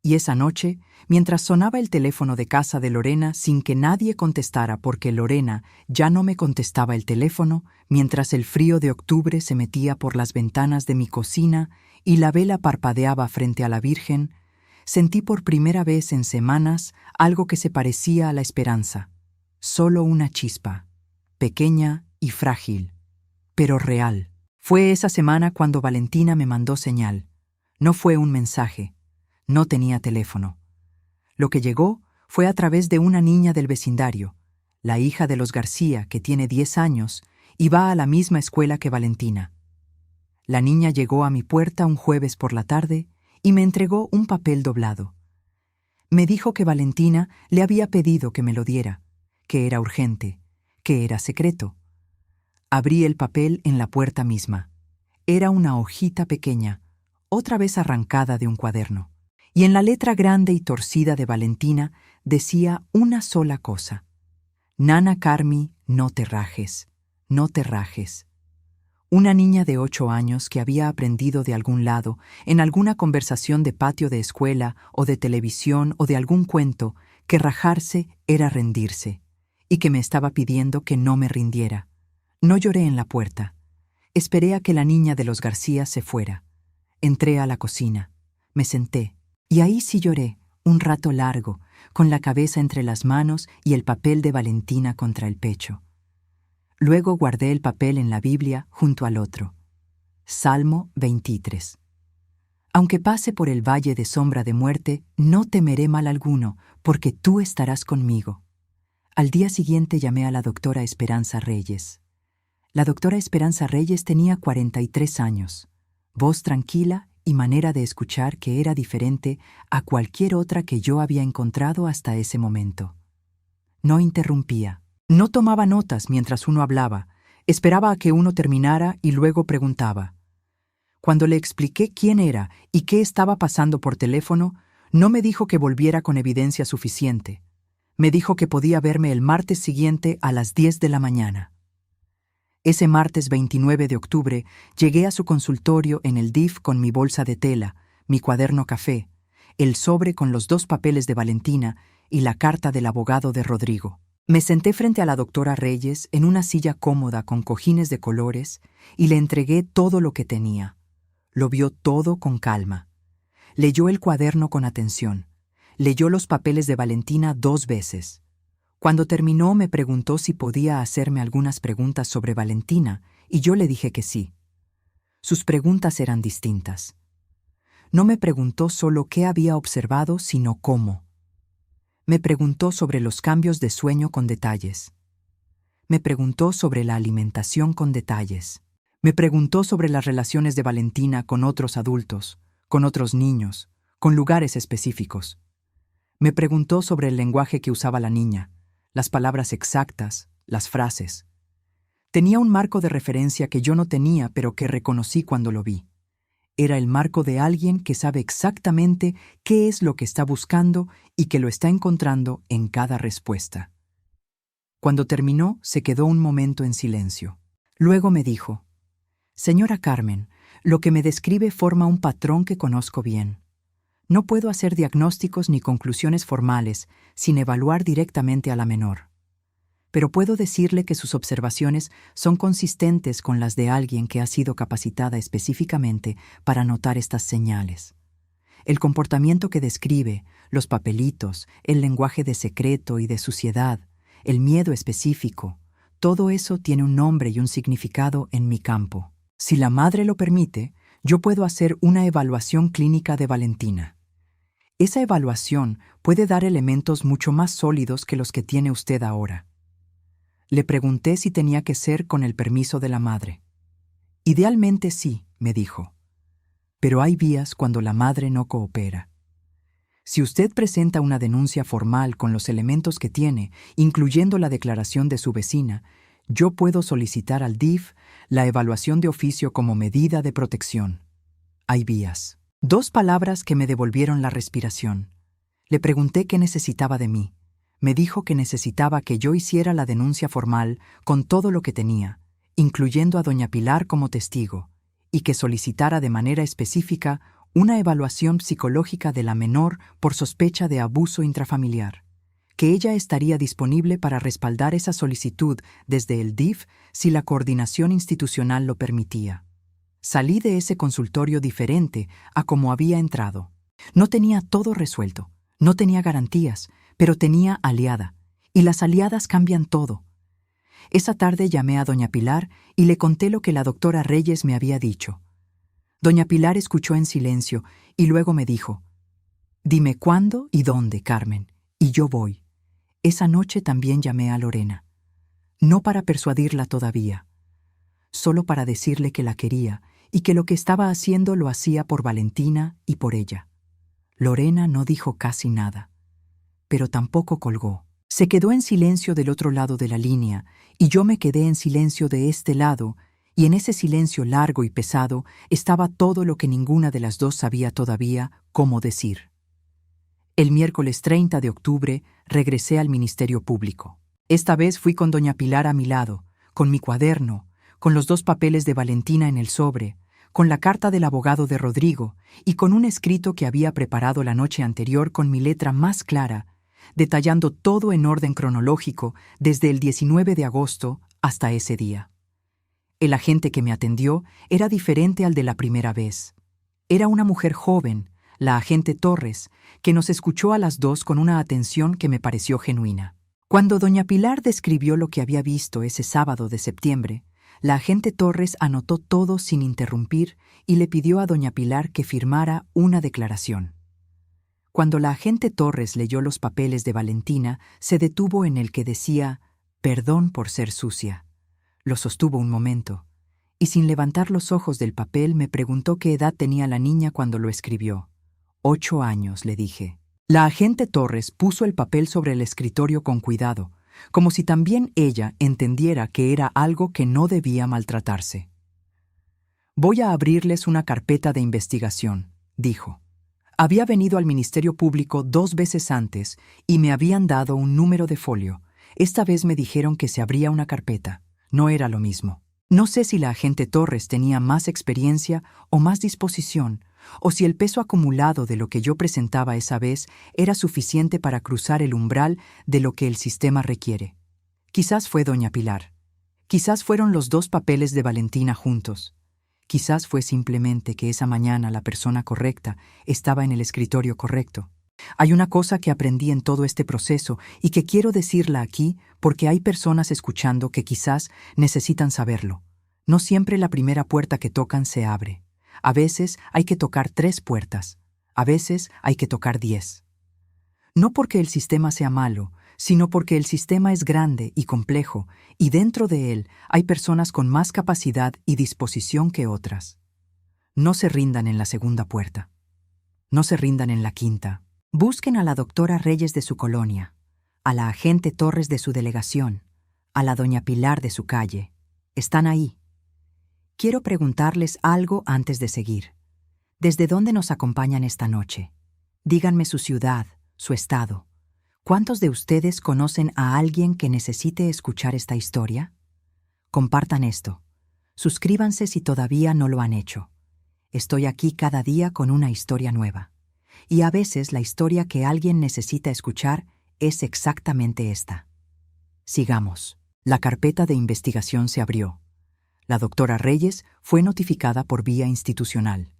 Y esa noche, mientras sonaba el teléfono de casa de Lorena sin que nadie contestara porque Lorena ya no me contestaba el teléfono, mientras el frío de octubre se metía por las ventanas de mi cocina y la vela parpadeaba frente a la Virgen, sentí por primera vez en semanas algo que se parecía a la esperanza. Solo una chispa, pequeña y frágil, pero real. Fue esa semana cuando Valentina me mandó señal. No fue un mensaje. No tenía teléfono. Lo que llegó fue a través de una niña del vecindario, la hija de los García, que tiene 10 años y va a la misma escuela que Valentina. La niña llegó a mi puerta un jueves por la tarde y me entregó un papel doblado. Me dijo que Valentina le había pedido que me lo diera, que era urgente, que era secreto. Abrí el papel en la puerta misma. Era una hojita pequeña, otra vez arrancada de un cuaderno. Y en la letra grande y torcida de Valentina decía una sola cosa: Nana Carmi, no te rajes, no te rajes. Una niña de 8 años que había aprendido de algún lado, en alguna conversación de patio de escuela o de televisión o de algún cuento, que rajarse era rendirse, y que me estaba pidiendo que no me rindiera. No lloré en la puerta. Esperé a que la niña de los García se fuera. Entré a la cocina. Me senté. Y ahí sí lloré, un rato largo, con la cabeza entre las manos y el papel de Valentina contra el pecho. Luego guardé el papel en la Biblia junto al otro. Salmo 23. Aunque pase por el valle de sombra de muerte, no temeré mal alguno, porque tú estarás conmigo. Al día siguiente llamé a la doctora Esperanza Reyes. La doctora Esperanza Reyes tenía 43 años, voz tranquila y manera de escuchar que era diferente a cualquier otra que yo había encontrado hasta ese momento. No interrumpía, no tomaba notas mientras uno hablaba, esperaba a que uno terminara y luego preguntaba. Cuando le expliqué quién era y qué estaba pasando por teléfono, no me dijo que volviera con evidencia suficiente. Me dijo que podía verme el martes siguiente a las 10 de la mañana. Ese martes 29 de octubre llegué a su consultorio en el DIF con mi bolsa de tela, mi cuaderno café, el sobre con los 2 papeles de Valentina y la carta del abogado de Rodrigo. Me senté frente a la doctora Reyes en una silla cómoda con cojines de colores y le entregué todo lo que tenía. Lo vio todo con calma. Leyó el cuaderno con atención. Leyó los papeles de Valentina 2 veces. Cuando terminó me preguntó si podía hacerme algunas preguntas sobre Valentina y yo le dije que sí. Sus preguntas eran distintas. No me preguntó solo qué había observado, sino cómo. Me preguntó sobre los cambios de sueño con detalles. Me preguntó sobre la alimentación con detalles. Me preguntó sobre las relaciones de Valentina con otros adultos, con otros niños, con lugares específicos. Me preguntó sobre el lenguaje que usaba la niña, las palabras exactas, las frases. Tenía un marco de referencia que yo no tenía, pero que reconocí cuando lo vi. Era el marco de alguien que sabe exactamente qué es lo que está buscando y que lo está encontrando en cada respuesta. Cuando terminó, se quedó un momento en silencio. Luego me dijo: «Señora Carmen, lo que me describe forma un patrón que conozco bien. No puedo hacer diagnósticos ni conclusiones formales sin evaluar directamente a la menor. Pero puedo decirle que sus observaciones son consistentes con las de alguien que ha sido capacitada específicamente para notar estas señales. El comportamiento que describe, los papelitos, el lenguaje de secreto y de suciedad, el miedo específico, todo eso tiene un nombre y un significado en mi campo. Si la madre lo permite, yo puedo hacer una evaluación clínica de Valentina. Esa evaluación puede dar elementos mucho más sólidos que los que tiene usted ahora». Le pregunté si tenía que ser con el permiso de la madre. «Idealmente sí», me dijo. «Pero hay vías cuando la madre no coopera. Si usted presenta una denuncia formal con los elementos que tiene, incluyendo la declaración de su vecina, yo puedo solicitar al DIF la evaluación de oficio como medida de protección. Hay vías». 2 palabras que me devolvieron la respiración. Le pregunté qué necesitaba de mí. Me dijo que necesitaba que yo hiciera la denuncia formal con todo lo que tenía, incluyendo a doña Pilar como testigo, y que solicitara de manera específica una evaluación psicológica de la menor por sospecha de abuso intrafamiliar, que ella estaría disponible para respaldar esa solicitud desde el DIF si la coordinación institucional lo permitía. Salí de ese consultorio diferente a como había entrado. No tenía todo resuelto, no tenía garantías, pero tenía aliada, y las aliadas cambian todo. Esa tarde llamé a doña Pilar y le conté lo que la doctora Reyes me había dicho. Doña Pilar escuchó en silencio y luego me dijo: «Dime cuándo y dónde, Carmen, y yo voy». Esa noche también llamé a Lorena. No para persuadirla todavía, solo para decirle que la quería y que lo que estaba haciendo lo hacía por Valentina y por ella. Lorena no dijo casi nada, pero tampoco colgó. Se quedó en silencio del otro lado de la línea y yo me quedé en silencio de este lado, y en ese silencio largo y pesado estaba todo lo que ninguna de las dos sabía todavía cómo decir. El miércoles 30 de octubre regresé al Ministerio Público. Esta vez fui con doña Pilar a mi lado, con mi cuaderno, con los 2 papeles de Valentina en el sobre, con la carta del abogado de Rodrigo y con un escrito que había preparado la noche anterior con mi letra más clara, detallando todo en orden cronológico desde el 19 de agosto hasta ese día. El agente que me atendió era diferente al de la primera vez. Era una mujer joven, la agente Torres, que nos escuchó a las 2 con una atención que me pareció genuina. Cuando doña Pilar describió lo que había visto ese sábado de septiembre, la agente Torres anotó todo sin interrumpir y le pidió a doña Pilar que firmara una declaración. Cuando la agente Torres leyó los papeles de Valentina, se detuvo en el que decía «Perdón por ser sucia». Lo sostuvo un momento, y sin levantar los ojos del papel me preguntó qué edad tenía la niña cuando lo escribió. 8 años, le dije. La agente Torres puso el papel sobre el escritorio con cuidado, como si también ella entendiera que era algo que no debía maltratarse. «Voy a abrirles una carpeta de investigación», dijo. Había venido al Ministerio Público 2 veces antes y me habían dado un número de folio. Esta vez me dijeron que se abría una carpeta. No era lo mismo. No sé si la agente Torres tenía más experiencia o más disposición, o si el peso acumulado de lo que yo presentaba esa vez era suficiente para cruzar el umbral de lo que el sistema requiere. Quizás fue doña Pilar. Quizás fueron los 2 papeles de Valentina juntos. Quizás fue simplemente que esa mañana la persona correcta estaba en el escritorio correcto. Hay una cosa que aprendí en todo este proceso y que quiero decirla aquí porque hay personas escuchando que quizás necesitan saberlo. No siempre la primera puerta que tocan se abre. A veces hay que tocar 3 puertas. A veces hay que tocar 10. No porque el sistema sea malo, sino porque el sistema es grande y complejo, y dentro de él hay personas con más capacidad y disposición que otras. No se rindan en la segunda puerta. No se rindan en la quinta. Busquen a la doctora Reyes de su colonia, a la agente Torres de su delegación, a la doña Pilar de su calle. Están ahí. Quiero preguntarles algo antes de seguir. ¿Desde dónde nos acompañan esta noche? Díganme su ciudad, su estado. ¿Cuántos de ustedes conocen a alguien que necesite escuchar esta historia? Compartan esto. Suscríbanse si todavía no lo han hecho. Estoy aquí cada día con una historia nueva. Y a veces la historia que alguien necesita escuchar es exactamente esta. Sigamos. La carpeta de investigación se abrió. La doctora Reyes fue notificada por vía institucional.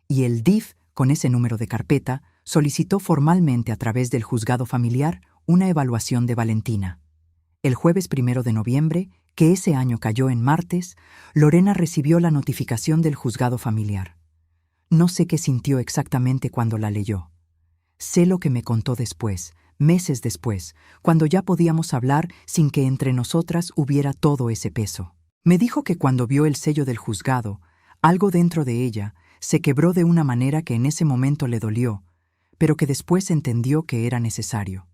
Y el DIF, con ese número de carpeta, solicitó formalmente a través del juzgado familiar una evaluación de Valentina. El jueves 1 de noviembre, que ese año cayó en martes, Lorena recibió la notificación del juzgado familiar. No sé qué sintió exactamente cuando la leyó. Sé lo que me contó después, meses después, cuando ya podíamos hablar sin que entre nosotras hubiera todo ese peso. Me dijo que cuando vio el sello del juzgado, algo dentro de ella se quebró de una manera que en ese momento le dolió, pero que después entendió que era necesario.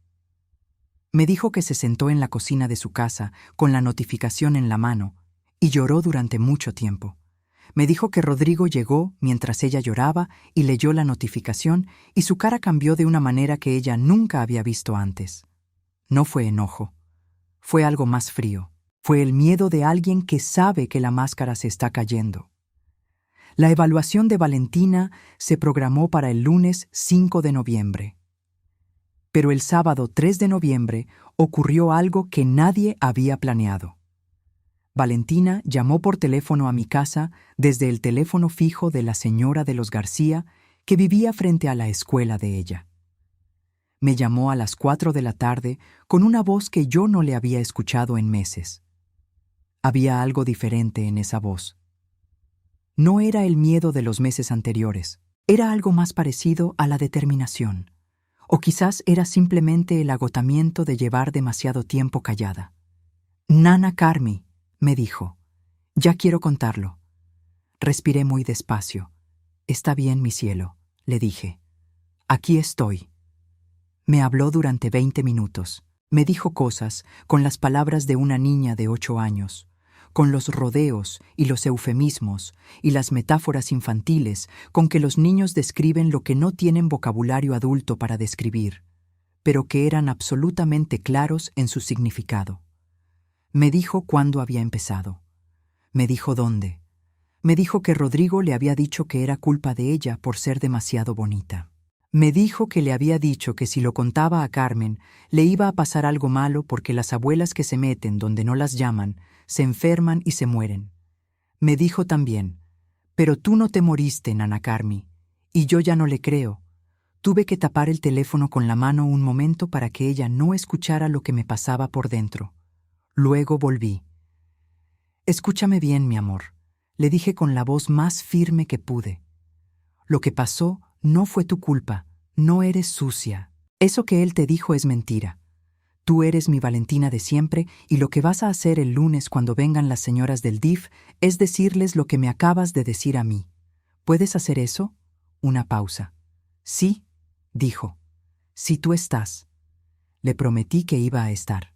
Me dijo que se sentó en la cocina de su casa con la notificación en la mano y lloró durante mucho tiempo. Me dijo que Rodrigo llegó mientras ella lloraba y leyó la notificación y su cara cambió de una manera que ella nunca había visto antes. No fue enojo. Fue algo más frío. Fue el miedo de alguien que sabe que la máscara se está cayendo. La evaluación de Valentina se programó para el lunes 5 de noviembre. Pero el sábado 3 de noviembre ocurrió algo que nadie había planeado. Valentina llamó por teléfono a mi casa desde el teléfono fijo de la señora de los García, que vivía frente a la escuela de ella. Me llamó a las 4 de la tarde con una voz que yo no le había escuchado en meses. Había algo diferente en esa voz. No era el miedo de los meses anteriores, era algo más parecido a la determinación. O quizás era simplemente el agotamiento de llevar demasiado tiempo callada. «Nana Carmi», me dijo, «ya quiero contarlo». Respiré muy despacio. «Está bien, mi cielo», le dije. «Aquí estoy». Me habló durante 20 minutos. Me dijo cosas con las palabras de una niña de 8 años, con los rodeos y los eufemismos y las metáforas infantiles con que los niños describen lo que no tienen vocabulario adulto para describir, pero que eran absolutamente claros en su significado. Me dijo cuándo había empezado. Me dijo dónde. Me dijo que Rodrigo le había dicho que era culpa de ella por ser demasiado bonita. Me dijo que le había dicho que si lo contaba a Carmen, le iba a pasar algo malo porque las abuelas que se meten donde no las llaman, se enferman y se mueren. Me dijo también, «Pero tú no te moriste, Nana Carmi, y yo ya no le creo». Tuve que tapar el teléfono con la mano un momento para que ella no escuchara lo que me pasaba por dentro. Luego volví. «Escúchame bien, mi amor», le dije con la voz más firme que pude. «Lo que pasó no fue tu culpa, no eres sucia. Eso que él te dijo es mentira. Tú eres mi Valentina de siempre y lo que vas a hacer el lunes cuando vengan las señoras del DIF es decirles lo que me acabas de decir a mí. ¿Puedes hacer eso?» Una pausa. «Sí», dijo. «Si tú estás». Le prometí que iba a estar.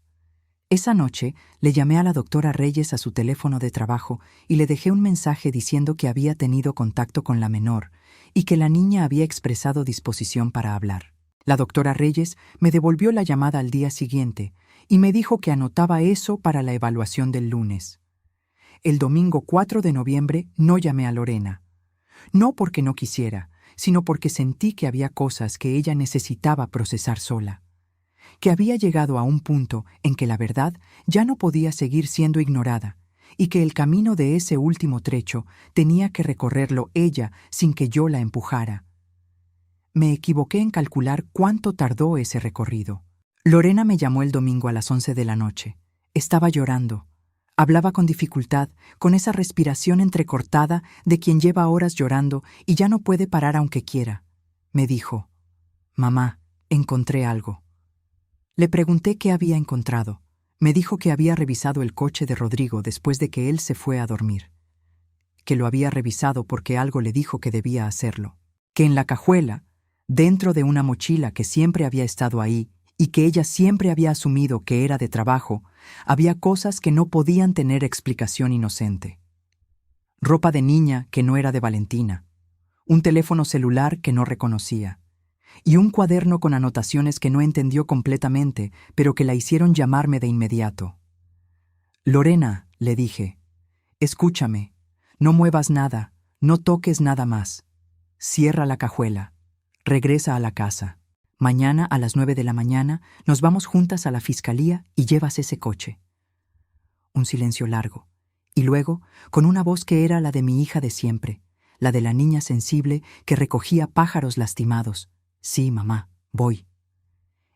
Esa noche le llamé a la doctora Reyes a su teléfono de trabajo y le dejé un mensaje diciendo que había tenido contacto con la menor y que la niña había expresado disposición para hablar. La doctora Reyes me devolvió la llamada al día siguiente y me dijo que anotaba eso para la evaluación del lunes. El domingo 4 de noviembre no llamé a Lorena. No porque no quisiera, sino porque sentí que había cosas que ella necesitaba procesar sola. Que había llegado a un punto en que la verdad ya no podía seguir siendo ignorada y que el camino de ese último trecho tenía que recorrerlo ella sin que yo la empujara. Me equivoqué en calcular cuánto tardó ese recorrido. Lorena me llamó el domingo a las 11 de la noche. Estaba llorando. Hablaba con dificultad, con esa respiración entrecortada de quien lleva horas llorando y ya no puede parar aunque quiera. Me dijo, «Mamá, encontré algo». Le pregunté qué había encontrado. Me dijo que había revisado el coche de Rodrigo después de que él se fue a dormir. Que lo había revisado porque algo le dijo que debía hacerlo. Que en la cajuela, dentro de una mochila que siempre había estado ahí y que ella siempre había asumido que era de trabajo, había cosas que no podían tener explicación inocente. Ropa de niña que no era de Valentina, un teléfono celular que no reconocía, y un cuaderno con anotaciones que no entendió completamente, pero que la hicieron llamarme de inmediato. «Lorena», le dije, «escúchame, no muevas nada, no toques nada más. Cierra la cajuela, regresa a la casa. Mañana a las 9 de la mañana nos vamos juntas a la fiscalía y llevas ese coche». Un silencio largo, y luego, con una voz que era la de mi hija de siempre, la de la niña sensible que recogía pájaros lastimados. «Sí, mamá, voy».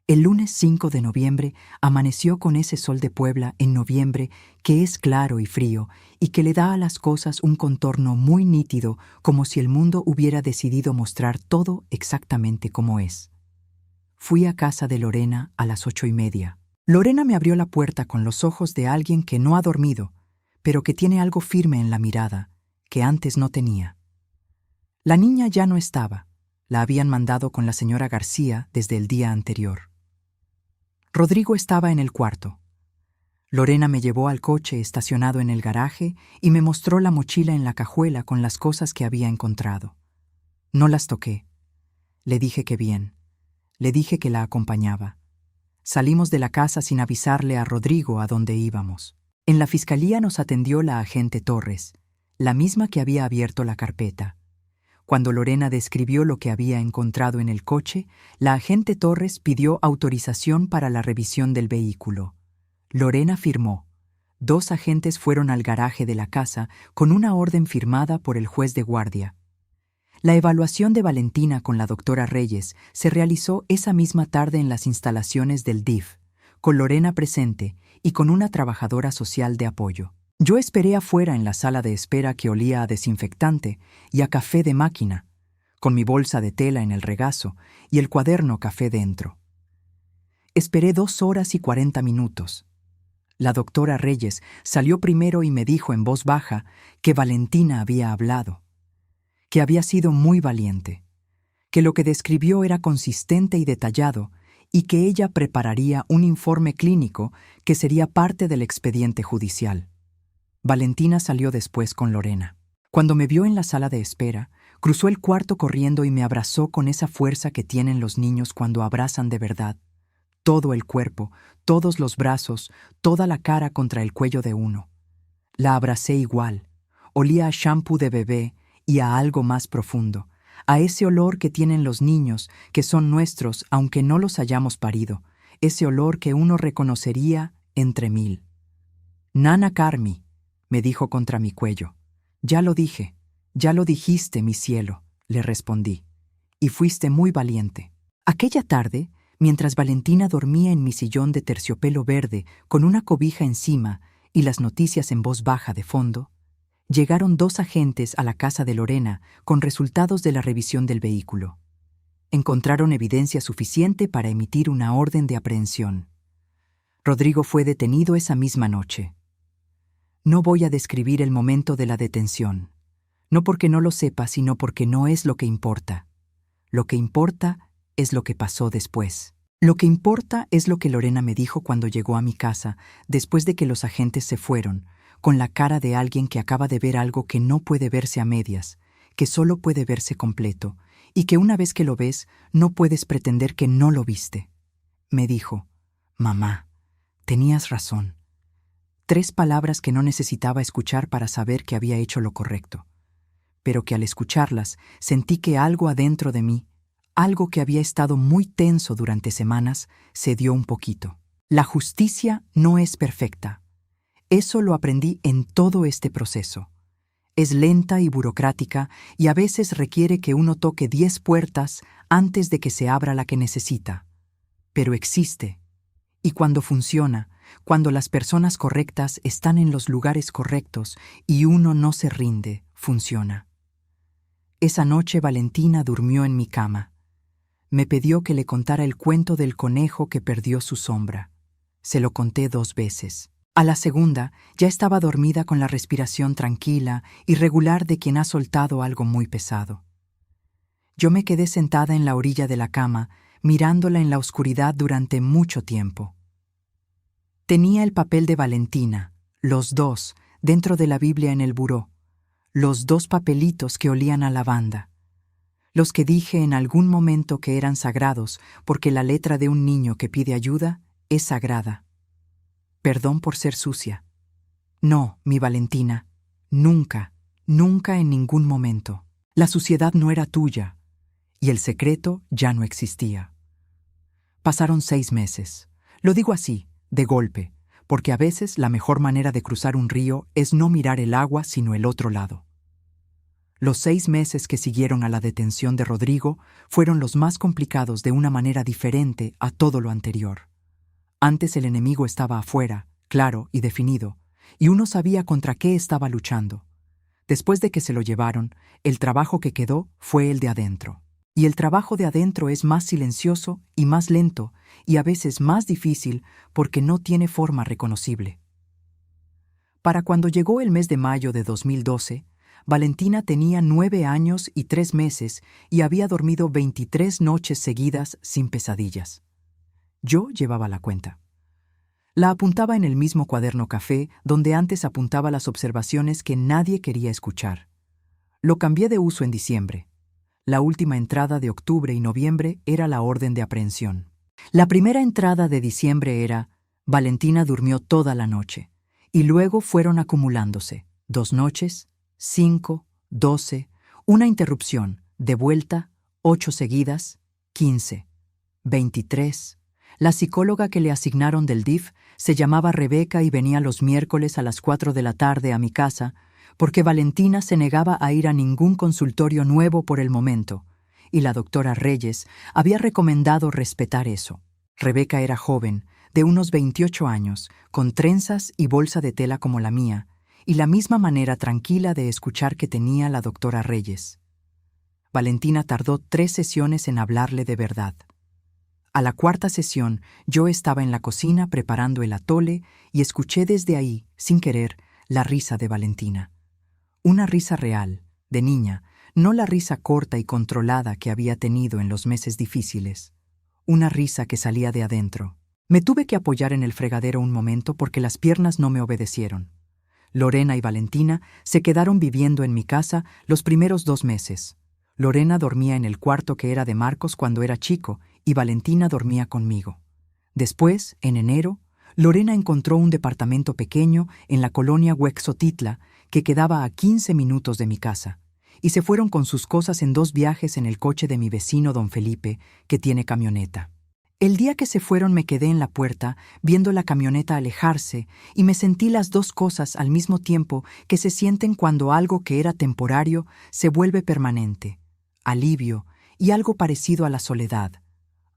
El lunes 5 de noviembre amaneció con ese sol de Puebla en noviembre que es claro y frío y que le da a las cosas un contorno muy nítido, como si el mundo hubiera decidido mostrar todo exactamente como es. Fui a casa de Lorena a las 8:30. Lorena me abrió la puerta con los ojos de alguien que no ha dormido, pero que tiene algo firme en la mirada, que antes no tenía. La niña ya no estaba. La habían mandado con la señora García desde el día anterior. Rodrigo estaba en el cuarto. Lorena me llevó al coche estacionado en el garaje y me mostró la mochila en la cajuela con las cosas que había encontrado. No las toqué. Le dije que bien. Le dije que la acompañaba. Salimos de la casa sin avisarle a Rodrigo a dónde íbamos. En la fiscalía nos atendió la agente Torres. la misma que había abierto la carpeta. Cuando Lorena describió lo que había encontrado en el coche, la agente Torres pidió autorización para la revisión del vehículo. Lorena firmó. 2 agentes fueron al garaje de la casa con una orden firmada por el juez de guardia. La evaluación de Valentina con la doctora Reyes se realizó esa misma tarde en las instalaciones del DIF, con Lorena presente y con una trabajadora social de apoyo. Yo esperé afuera en la sala de espera que olía a desinfectante y a café de máquina, con mi bolsa de tela en el regazo y el cuaderno café dentro. Esperé 2 horas y 40 minutos. La doctora Reyes salió primero y me dijo en voz baja que Valentina había hablado, que había sido muy valiente, que lo que describió era consistente y detallado y que ella prepararía un informe clínico que sería parte del expediente judicial. Valentina salió después con Lorena. Cuando me vio en la sala de espera, cruzó el cuarto corriendo y me abrazó con esa fuerza que tienen los niños cuando abrazan de verdad. Todo el cuerpo, todos los brazos, toda la cara contra el cuello de uno. La abracé igual. Olía a shampoo de bebé y a algo más profundo, a ese olor que tienen los niños, que son nuestros aunque no los hayamos parido, ese olor que uno reconocería entre 1000. Nana Carmi, me dijo contra mi cuello. Ya lo dije, ya lo dijiste, mi cielo, le respondí, y fuiste muy valiente. Aquella tarde, mientras Valentina dormía en mi sillón de terciopelo verde con una cobija encima y las noticias en voz baja de fondo, llegaron 2 agentes a la casa de Lorena con resultados de la revisión del vehículo. Encontraron evidencia suficiente para emitir una orden de aprehensión. Rodrigo fue detenido esa misma noche. No voy a describir el momento de la detención, no porque no lo sepa, sino porque no es lo que importa. Lo que importa es lo que pasó después. Lo que importa es lo que Lorena me dijo cuando llegó a mi casa, después de que los agentes se fueron, con la cara de alguien que acaba de ver algo que no puede verse a medias, que solo puede verse completo, y que una vez que lo ves, no puedes pretender que no lo viste. Me dijo, «Mamá, tenías razón». 3 palabras que no necesitaba escuchar para saber que había hecho lo correcto, pero que al escucharlas sentí que algo adentro de mí, algo que había estado muy tenso durante semanas, se dio un poquito. La justicia no es perfecta. Eso lo aprendí en todo este proceso. Es lenta y burocrática y a veces requiere que uno toque 10 puertas antes de que se abra la que necesita. Pero existe. Y cuando funciona, cuando las personas correctas están en los lugares correctos y uno no se rinde, funciona. Esa noche Valentina durmió en mi cama. Me pidió que le contara el cuento del conejo que perdió su sombra. Se lo conté 2 veces. A la segunda, ya estaba dormida con la respiración tranquila y regular de quien ha soltado algo muy pesado. Yo me quedé sentada en la orilla de la cama, mirándola en la oscuridad durante mucho tiempo. Tenía el papel de Valentina, los 2, dentro de la Biblia en el buró, los 2 papelitos que olían a lavanda, los que dije en algún momento que eran sagrados porque la letra de un niño que pide ayuda es sagrada. Perdón por ser sucia. No, mi Valentina, nunca, nunca en ningún momento. La suciedad no era tuya, y el secreto ya no existía. Pasaron 6 meses. Lo digo así, de golpe, porque a veces la mejor manera de cruzar un río es no mirar el agua sino el otro lado. Los 6 meses que siguieron a la detención de Rodrigo fueron los más complicados de una manera diferente a todo lo anterior. Antes el enemigo estaba afuera, claro y definido, y uno sabía contra qué estaba luchando. Después de que se lo llevaron, el trabajo que quedó fue el de adentro. Y el trabajo de adentro es más silencioso y más lento, y a veces más difícil porque no tiene forma reconocible. Para cuando llegó el mes de mayo de 2012, Valentina tenía 9 años y 3 meses y había dormido 23 noches seguidas sin pesadillas. Yo llevaba la cuenta. La apuntaba en el mismo cuaderno café donde antes apuntaba las observaciones que nadie quería escuchar. Lo cambié de uso en diciembre. La última entrada de octubre y noviembre era la orden de aprehensión. La primera entrada de diciembre era: Valentina durmió toda la noche, y luego fueron acumulándose 2 noches, 5, 12, una interrupción, de vuelta, 8 seguidas, 15, 23. La psicóloga que le asignaron del DIF se llamaba Rebeca y venía los miércoles a las 4 de la tarde a mi casa, porque Valentina se negaba a ir a ningún consultorio nuevo por el momento, y la doctora Reyes había recomendado respetar eso. Rebeca era joven, de unos 28 años, con trenzas y bolsa de tela como la mía, y la misma manera tranquila de escuchar que tenía la doctora Reyes. Valentina tardó 3 sesiones en hablarle de verdad. A la 4ª sesión, yo estaba en la cocina preparando el atole y escuché desde ahí, sin querer, la risa de Valentina. Una risa real, de niña, no la risa corta y controlada que había tenido en los meses difíciles. Una risa que salía de adentro. Me tuve que apoyar en el fregadero un momento porque las piernas no me obedecieron. Lorena y Valentina se quedaron viviendo en mi casa los primeros 2 meses. Lorena dormía en el cuarto que era de Marcos cuando era chico y Valentina dormía conmigo. Después, en enero, Lorena encontró un departamento pequeño en la colonia Huexotitla que quedaba a 15 minutos de mi casa, y se fueron con sus cosas en 2 viajes en el coche de mi vecino don Felipe, que tiene camioneta. El día que se fueron me quedé en la puerta viendo la camioneta alejarse y me sentí las 2 cosas al mismo tiempo que se sienten cuando algo que era temporario se vuelve permanente: alivio y algo parecido a la soledad,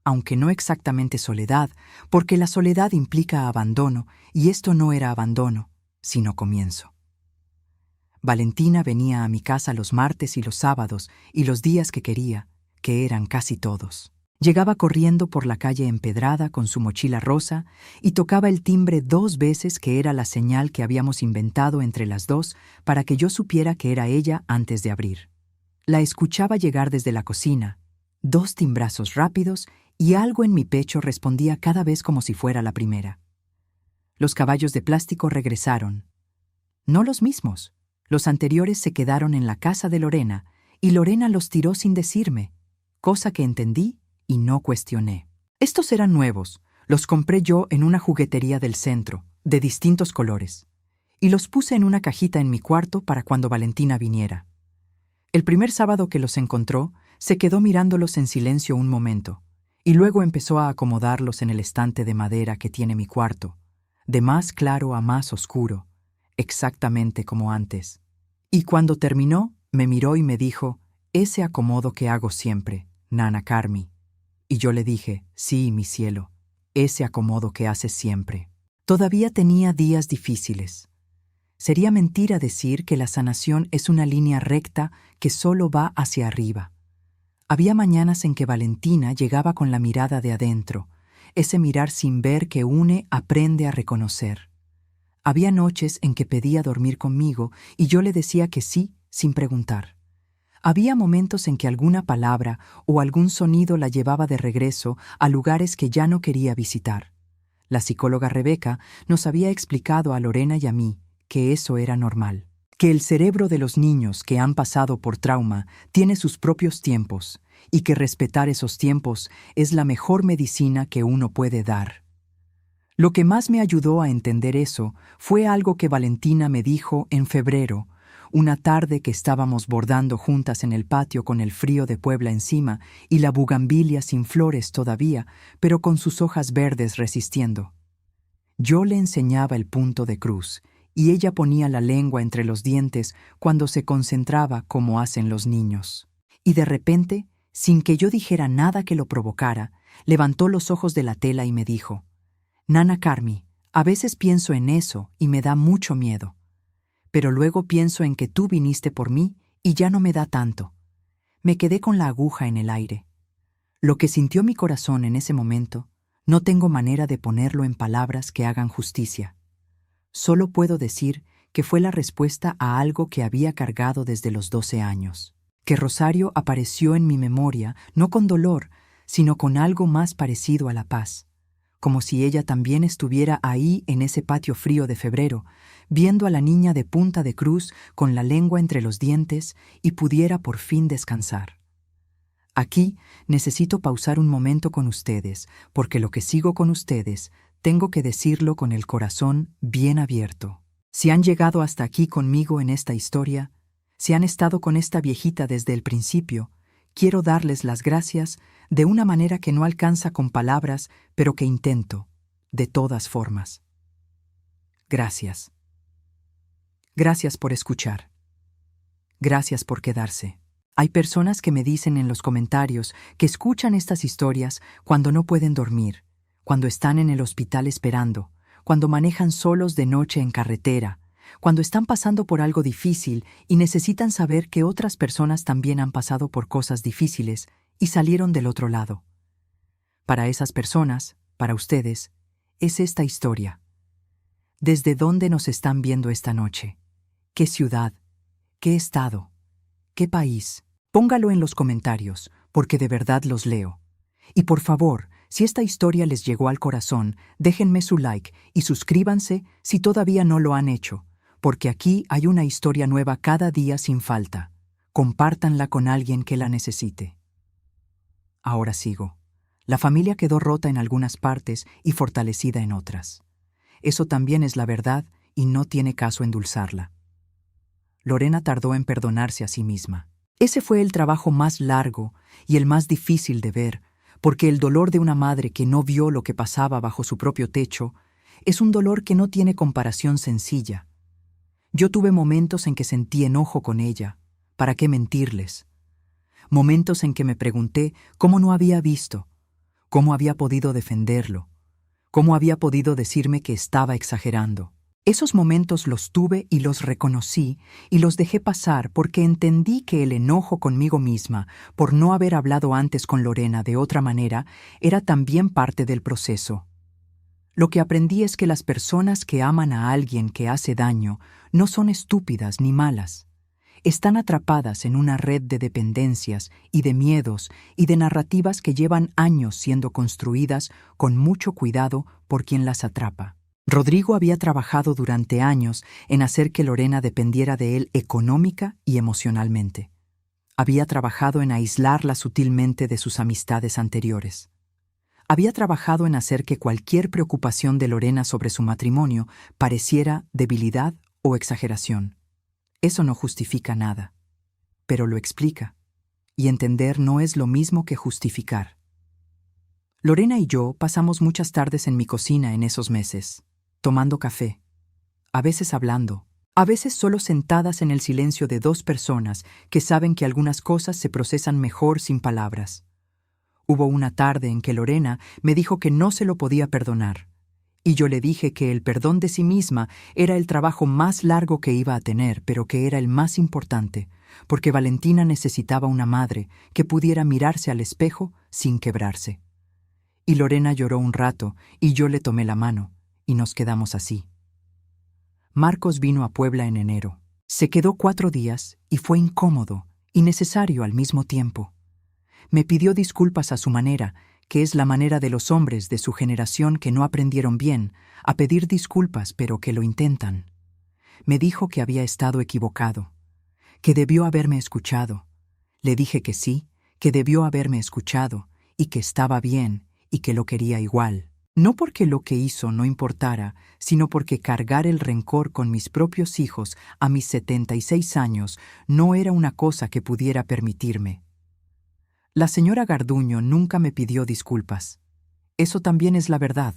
aunque no exactamente soledad, porque la soledad implica abandono y esto no era abandono, sino comienzo. Valentina venía a mi casa los martes y los sábados y los días que quería, que eran casi todos. Llegaba corriendo por la calle empedrada con su mochila rosa y tocaba el timbre 2 veces, que era la señal que habíamos inventado entre las 2 para que yo supiera que era ella antes de abrir. La escuchaba llegar desde la cocina, 2 timbrazos rápidos y algo en mi pecho respondía cada vez como si fuera la primera. Los caballos de plástico regresaron. No los mismos. Los anteriores se quedaron en la casa de Lorena y Lorena los tiró sin decirme, cosa que entendí y no cuestioné. Estos eran nuevos, los compré yo en una juguetería del centro, de distintos colores, y los puse en una cajita en mi cuarto para cuando Valentina viniera. El primer sábado que los encontró, se quedó mirándolos en silencio un momento, y luego empezó a acomodarlos en el estante de madera que tiene mi cuarto, de más claro a más oscuro, exactamente como antes. Y cuando terminó, me miró y me dijo: «Ese acomodo que hago siempre, Nana Carmi». Y yo le dije: «Sí, mi cielo, ese acomodo que haces siempre». Todavía tenía días difíciles. Sería mentira decir que la sanación es una línea recta que solo va hacia arriba. Había mañanas en que Valentina llegaba con la mirada de adentro, ese mirar sin ver que une aprende a reconocer. Había noches en que pedía dormir conmigo y yo le decía que sí, sin preguntar. Había momentos en que alguna palabra o algún sonido la llevaba de regreso a lugares que ya no quería visitar. La psicóloga Rebeca nos había explicado a Lorena y a mí que eso era normal, que el cerebro de los niños que han pasado por trauma tiene sus propios tiempos y que respetar esos tiempos es la mejor medicina que uno puede dar. Lo que más me ayudó a entender eso fue algo que Valentina me dijo en febrero, una tarde que estábamos bordando juntas en el patio con el frío de Puebla encima y la bugambilia sin flores todavía, pero con sus hojas verdes resistiendo. Yo le enseñaba el punto de cruz y ella ponía la lengua entre los dientes cuando se concentraba como hacen los niños. Y de repente, sin que yo dijera nada que lo provocara, levantó los ojos de la tela y me dijo: «Nana Carmi, a veces pienso en eso y me da mucho miedo. Pero luego pienso en que tú viniste por mí y ya no me da tanto». Me quedé con la aguja en el aire. Lo que sintió mi corazón en ese momento, no tengo manera de ponerlo en palabras que hagan justicia. Solo puedo decir que fue la respuesta a algo que había cargado desde los 12 años. Que Rosario apareció en mi memoria no con dolor, sino con algo más parecido a la paz. Como si ella también estuviera ahí en ese patio frío de febrero, viendo a la niña de punta de cruz con la lengua entre los dientes y pudiera por fin descansar. Aquí necesito pausar un momento con ustedes, porque lo que sigo con ustedes, tengo que decirlo con el corazón bien abierto. Si han llegado hasta aquí conmigo en esta historia, Si han estado con esta viejita desde el principio, quiero darles las gracias de una manera que no alcanza con palabras, pero que intento, de todas formas. Gracias. Gracias por escuchar. Gracias por quedarse. Hay personas que me dicen en los comentarios que escuchan estas historias cuando no pueden dormir, cuando están en el hospital esperando, cuando manejan solos de noche en carretera, cuando están pasando por algo difícil y necesitan saber que otras personas también han pasado por cosas difíciles y salieron del otro lado. Para esas personas, para ustedes, es esta historia. ¿Desde dónde nos están viendo esta noche? ¿Qué ciudad? ¿Qué estado? ¿Qué país? Póngalo en los comentarios, porque de verdad los leo. Y por favor, si esta historia les llegó al corazón, déjenme su like y suscríbanse si todavía no lo han hecho, porque aquí hay una historia nueva cada día sin falta. Compártanla con alguien que la necesite. Ahora sigo. La familia quedó rota en algunas partes y fortalecida en otras. Eso también es la verdad y no tiene caso endulzarla. Lorena tardó en perdonarse a sí misma. Ese fue el trabajo más largo y el más difícil de ver, porque el dolor de una madre que no vio lo que pasaba bajo su propio techo es un dolor que no tiene comparación sencilla. Yo tuve momentos en que sentí enojo con ella. ¿Para qué mentirles? Momentos en que me pregunté cómo no había visto, cómo había podido defenderlo, cómo había podido decirme que estaba exagerando. Esos momentos los tuve y los reconocí y los dejé pasar porque entendí que el enojo conmigo misma por no haber hablado antes con Lorena de otra manera era también parte del proceso. Lo que aprendí es que las personas que aman a alguien que hace daño no son estúpidas ni malas. Están atrapadas en una red de dependencias y de miedos y de narrativas que llevan años siendo construidas con mucho cuidado por quien las atrapa. Rodrigo había trabajado durante años en hacer que Lorena dependiera de él económica y emocionalmente. Había trabajado en aislarla sutilmente de sus amistades anteriores. Había trabajado en hacer que cualquier preocupación de Lorena sobre su matrimonio pareciera debilidad o exageración. Eso no justifica nada, pero lo explica, y entender no es lo mismo que justificar. Lorena y yo pasamos muchas tardes en mi cocina en esos meses, tomando café, a veces hablando, a veces solo sentadas en el silencio de dos personas que saben que algunas cosas se procesan mejor sin palabras. Hubo una tarde en que Lorena me dijo que no se lo podía perdonar, y yo le dije que el perdón de sí misma era el trabajo más largo que iba a tener, pero que era el más importante, porque Valentina necesitaba una madre que pudiera mirarse al espejo sin quebrarse. Y Lorena lloró un rato, y yo le tomé la mano, y nos quedamos así. Marcos vino a Puebla en enero. Se quedó 4 días y fue incómodo y necesario al mismo tiempo. Me pidió disculpas a su manera, que es la manera de los hombres de su generación que no aprendieron bien a pedir disculpas pero que lo intentan. Me dijo que había estado equivocado, que debió haberme escuchado. Le dije que sí, que debió haberme escuchado y que estaba bien y que lo quería igual. No porque lo que hizo no importara, sino porque cargar el rencor con mis propios hijos a mis 76 años no era una cosa que pudiera permitirme. La señora Garduño nunca me pidió disculpas. Eso también es la verdad.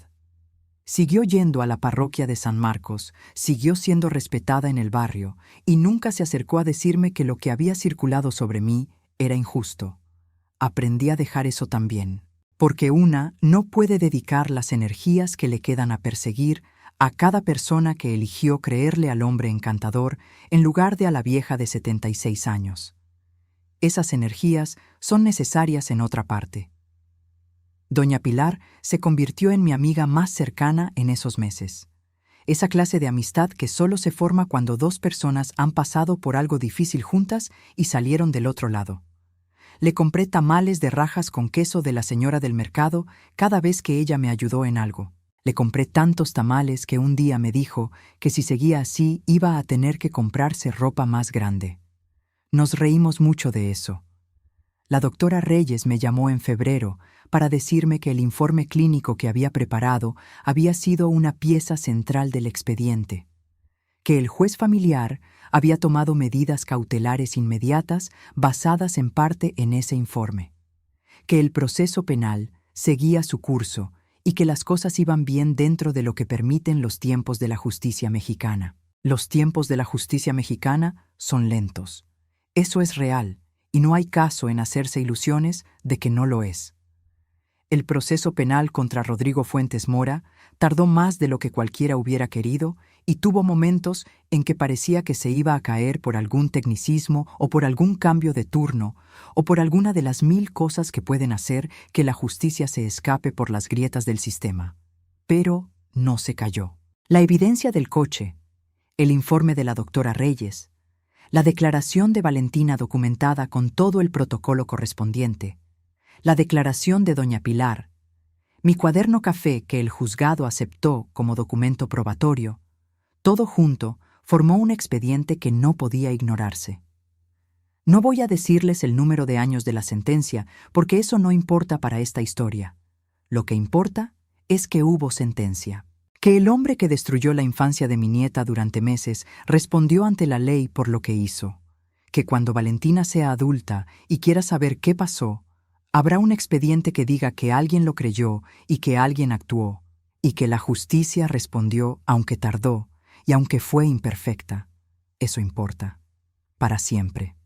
Siguió yendo a la parroquia de San Marcos, siguió siendo respetada en el barrio y nunca se acercó a decirme que lo que había circulado sobre mí era injusto. Aprendí a dejar eso también. Porque una no puede dedicar las energías que le quedan a perseguir a cada persona que eligió creerle al hombre encantador en lugar de a la vieja de 76 años. Esas energías son necesarias en otra parte. Doña Pilar se convirtió en mi amiga más cercana en esos meses. Esa clase de amistad que solo se forma cuando dos personas han pasado por algo difícil juntas y salieron del otro lado. Le compré tamales de rajas con queso de la señora del mercado cada vez que ella me ayudó en algo. Le compré tantos tamales que un día me dijo que si seguía así iba a tener que comprarse ropa más grande. Nos reímos mucho de eso. La doctora Reyes me llamó en febrero para decirme que el informe clínico que había preparado había sido una pieza central del expediente, que el juez familiar Había tomado medidas cautelares inmediatas basadas en parte en ese informe. Que el proceso penal seguía su curso y que las cosas iban bien dentro de lo que permiten los tiempos de la justicia mexicana. Los tiempos de la justicia mexicana son lentos. Eso es real, y no hay caso en hacerse ilusiones de que no lo es. El proceso penal contra Rodrigo Fuentes Mora tardó más de lo que cualquiera hubiera querido y tuvo momentos en que parecía que se iba a caer por algún tecnicismo o por algún cambio de turno o por alguna de las 1000 cosas que pueden hacer que la justicia se escape por las grietas del sistema. Pero no se cayó. La evidencia del coche, el informe de la doctora Reyes, la declaración de Valentina documentada con todo el protocolo correspondiente, la declaración de doña Pilar, mi cuaderno café que el juzgado aceptó como documento probatorio, todo junto formó un expediente que no podía ignorarse. No voy a decirles el número de años de la sentencia, porque eso no importa para esta historia. Lo que importa es que hubo sentencia. Que el hombre que destruyó la infancia de mi nieta durante meses respondió ante la ley por lo que hizo. Que cuando Valentina sea adulta y quiera saber qué pasó, habrá un expediente que diga que alguien lo creyó y que alguien actuó, y que la justicia respondió aunque tardó y aunque fue imperfecta. Eso importa. Para siempre.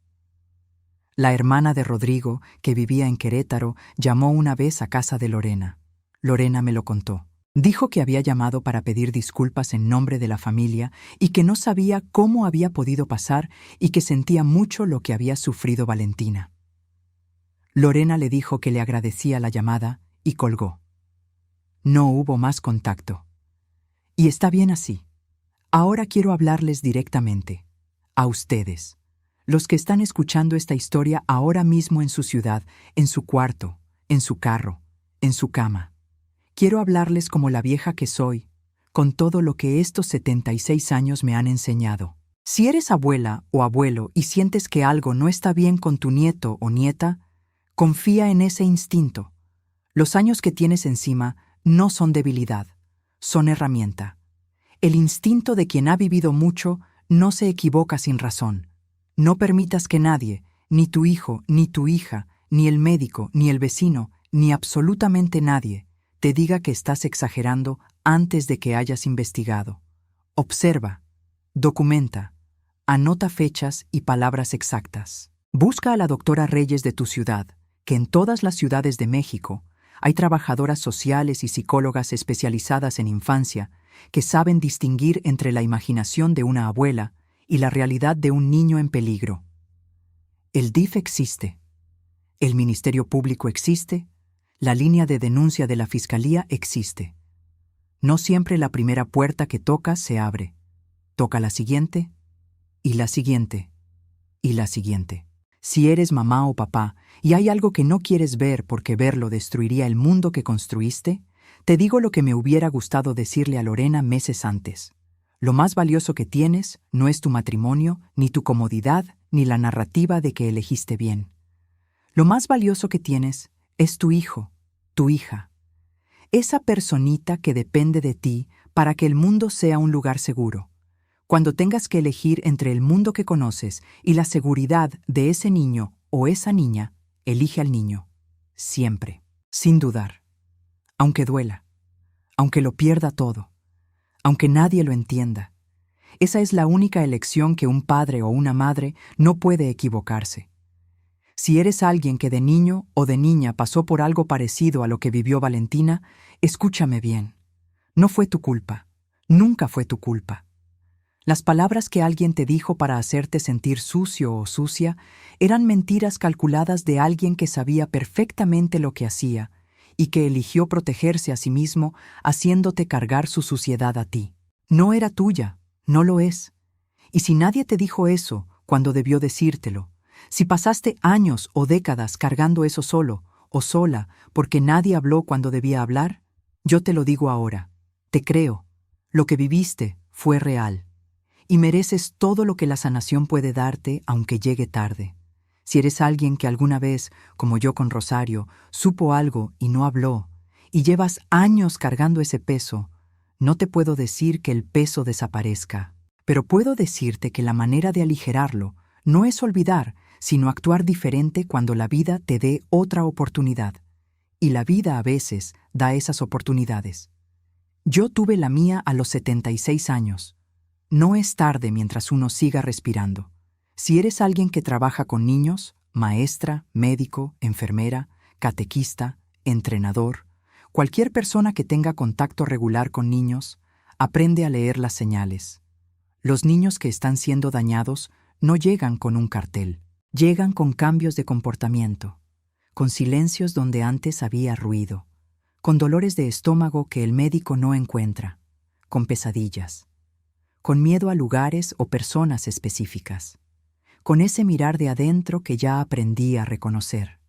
La hermana de Rodrigo, que vivía en Querétaro, llamó una vez a casa de Lorena. Lorena me lo contó. Dijo que había llamado para pedir disculpas en nombre de la familia y que no sabía cómo había podido pasar y que sentía mucho lo que había sufrido Valentina. Lorena le dijo que le agradecía la llamada y colgó. No hubo más contacto. Y está bien así. Ahora quiero hablarles directamente. A ustedes, los que están escuchando esta historia ahora mismo en su ciudad, en su cuarto, en su carro, en su cama. Quiero hablarles como la vieja que soy, con todo lo que estos 76 años me han enseñado. Si eres abuela o abuelo y sientes que algo no está bien con tu nieto o nieta, confía en ese instinto. Los años que tienes encima no son debilidad, son herramienta. El instinto de quien ha vivido mucho no se equivoca sin razón. No permitas que nadie, ni tu hijo, ni tu hija, ni el médico, ni el vecino, ni absolutamente nadie, te diga que estás exagerando antes de que hayas investigado. Observa, documenta, anota fechas y palabras exactas. Busca a la doctora Reyes de tu ciudad, que en todas las ciudades de México hay trabajadoras sociales y psicólogas especializadas en infancia que saben distinguir entre la imaginación de una abuela y la realidad de un niño en peligro. El DIF existe, el Ministerio Público existe, la línea de denuncia de la Fiscalía existe. No siempre la primera puerta que tocas se abre. Toca la siguiente, y la siguiente, y la siguiente. Si eres mamá o papá y hay algo que no quieres ver porque verlo destruiría el mundo que construiste, te digo lo que me hubiera gustado decirle a Lorena meses antes. Lo más valioso que tienes no es tu matrimonio, ni tu comodidad, ni la narrativa de que elegiste bien. Lo más valioso que tienes es tu hijo, tu hija. Esa personita que depende de ti para que el mundo sea un lugar seguro. Cuando tengas que elegir entre el mundo que conoces y la seguridad de ese niño o esa niña, elige al niño. Siempre. Sin dudar. Aunque duela. Aunque lo pierda todo. Aunque nadie lo entienda. Esa es la única elección que un padre o una madre no puede equivocarse. Si eres alguien que de niño o de niña pasó por algo parecido a lo que vivió Valentina, escúchame bien. No fue tu culpa. Nunca fue tu culpa. Las palabras que alguien te dijo para hacerte sentir sucio o sucia eran mentiras calculadas de alguien que sabía perfectamente lo que hacía y que eligió protegerse a sí mismo haciéndote cargar su suciedad a ti. No era tuya, no lo es. Y si nadie te dijo eso cuando debió decírtelo, si pasaste años o décadas cargando eso solo o sola porque nadie habló cuando debía hablar, yo te lo digo ahora. Te creo. Lo que viviste fue real. Y mereces todo lo que la sanación puede darte, aunque llegue tarde. Si eres alguien que alguna vez, como yo con Rosario, supo algo y no habló, y llevas años cargando ese peso, no te puedo decir que el peso desaparezca. Pero puedo decirte que la manera de aligerarlo no es olvidar, sino actuar diferente cuando la vida te dé otra oportunidad. Y la vida a veces da esas oportunidades. Yo tuve la mía a los 76 años. No es tarde mientras uno siga respirando. Si eres alguien que trabaja con niños, maestra, médico, enfermera, catequista, entrenador, cualquier persona que tenga contacto regular con niños, aprende a leer las señales. Los niños que están siendo dañados no llegan con un cartel, llegan con cambios de comportamiento, con silencios donde antes había ruido, con dolores de estómago que el médico no encuentra, con pesadillas, con miedo a lugares o personas específicas, con ese mirar de adentro que ya aprendí a reconocer.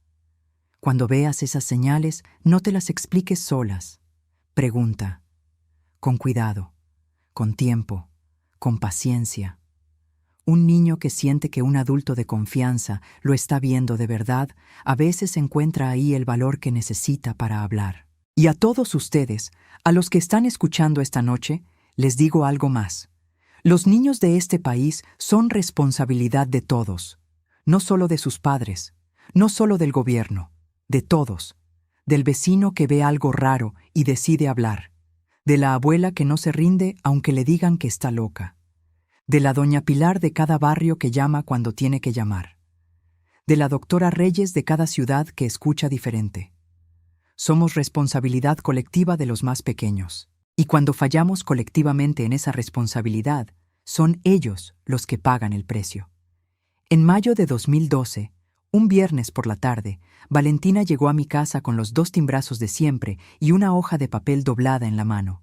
Cuando veas esas señales, no te las expliques solas. Pregunta, con cuidado, con tiempo, con paciencia. Un niño que siente que un adulto de confianza lo está viendo de verdad, a veces encuentra ahí el valor que necesita para hablar. Y a todos ustedes, a los que están escuchando esta noche, les digo algo más. Los niños de este país son responsabilidad de todos, no solo de sus padres, no solo del gobierno, de todos, del vecino que ve algo raro y decide hablar, de la abuela que no se rinde aunque le digan que está loca, de la doña Pilar de cada barrio que llama cuando tiene que llamar, de la doctora Reyes de cada ciudad que escucha diferente. Somos responsabilidad colectiva de los más pequeños. Y cuando fallamos colectivamente en esa responsabilidad, son ellos los que pagan el precio. En mayo de 2012, un viernes por la tarde, Valentina llegó a mi casa con los 2 timbrazos de siempre y una hoja de papel doblada en la mano.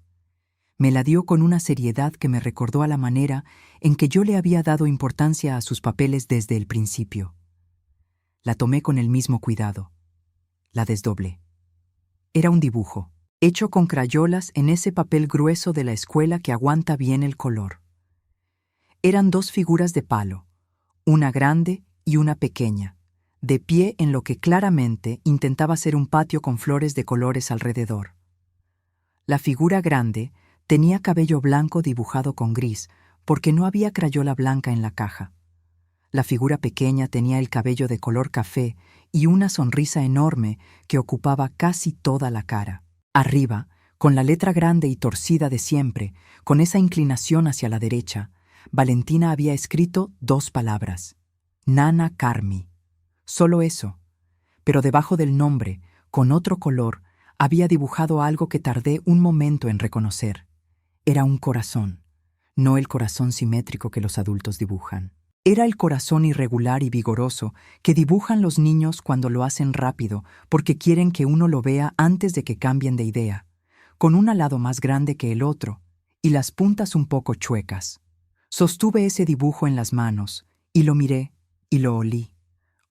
Me la dio con una seriedad que me recordó a la manera en que yo le había dado importancia a sus papeles desde el principio. La tomé con el mismo cuidado. La desdoblé. Era un dibujo, hecho con crayolas en ese papel grueso de la escuela que aguanta bien el color. Eran 2 figuras de palo, una grande y una pequeña, de pie en lo que claramente intentaba ser un patio con flores de colores alrededor. La figura grande tenía cabello blanco dibujado con gris, porque no había crayola blanca en la caja. La figura pequeña tenía el cabello de color café y una sonrisa enorme que ocupaba casi toda la cara. Arriba, con la letra grande y torcida de siempre, con esa inclinación hacia la derecha, Valentina había escrito 2 palabras: Nana Carmi. Solo eso. Pero debajo del nombre, con otro color, había dibujado algo que tardé un momento en reconocer. Era un corazón, no el corazón simétrico que los adultos dibujan. Era el corazón irregular y vigoroso que dibujan los niños cuando lo hacen rápido porque quieren que uno lo vea antes de que cambien de idea, con un alado más grande que el otro y las puntas un poco chuecas. Sostuve ese dibujo en las manos y lo miré y lo olí.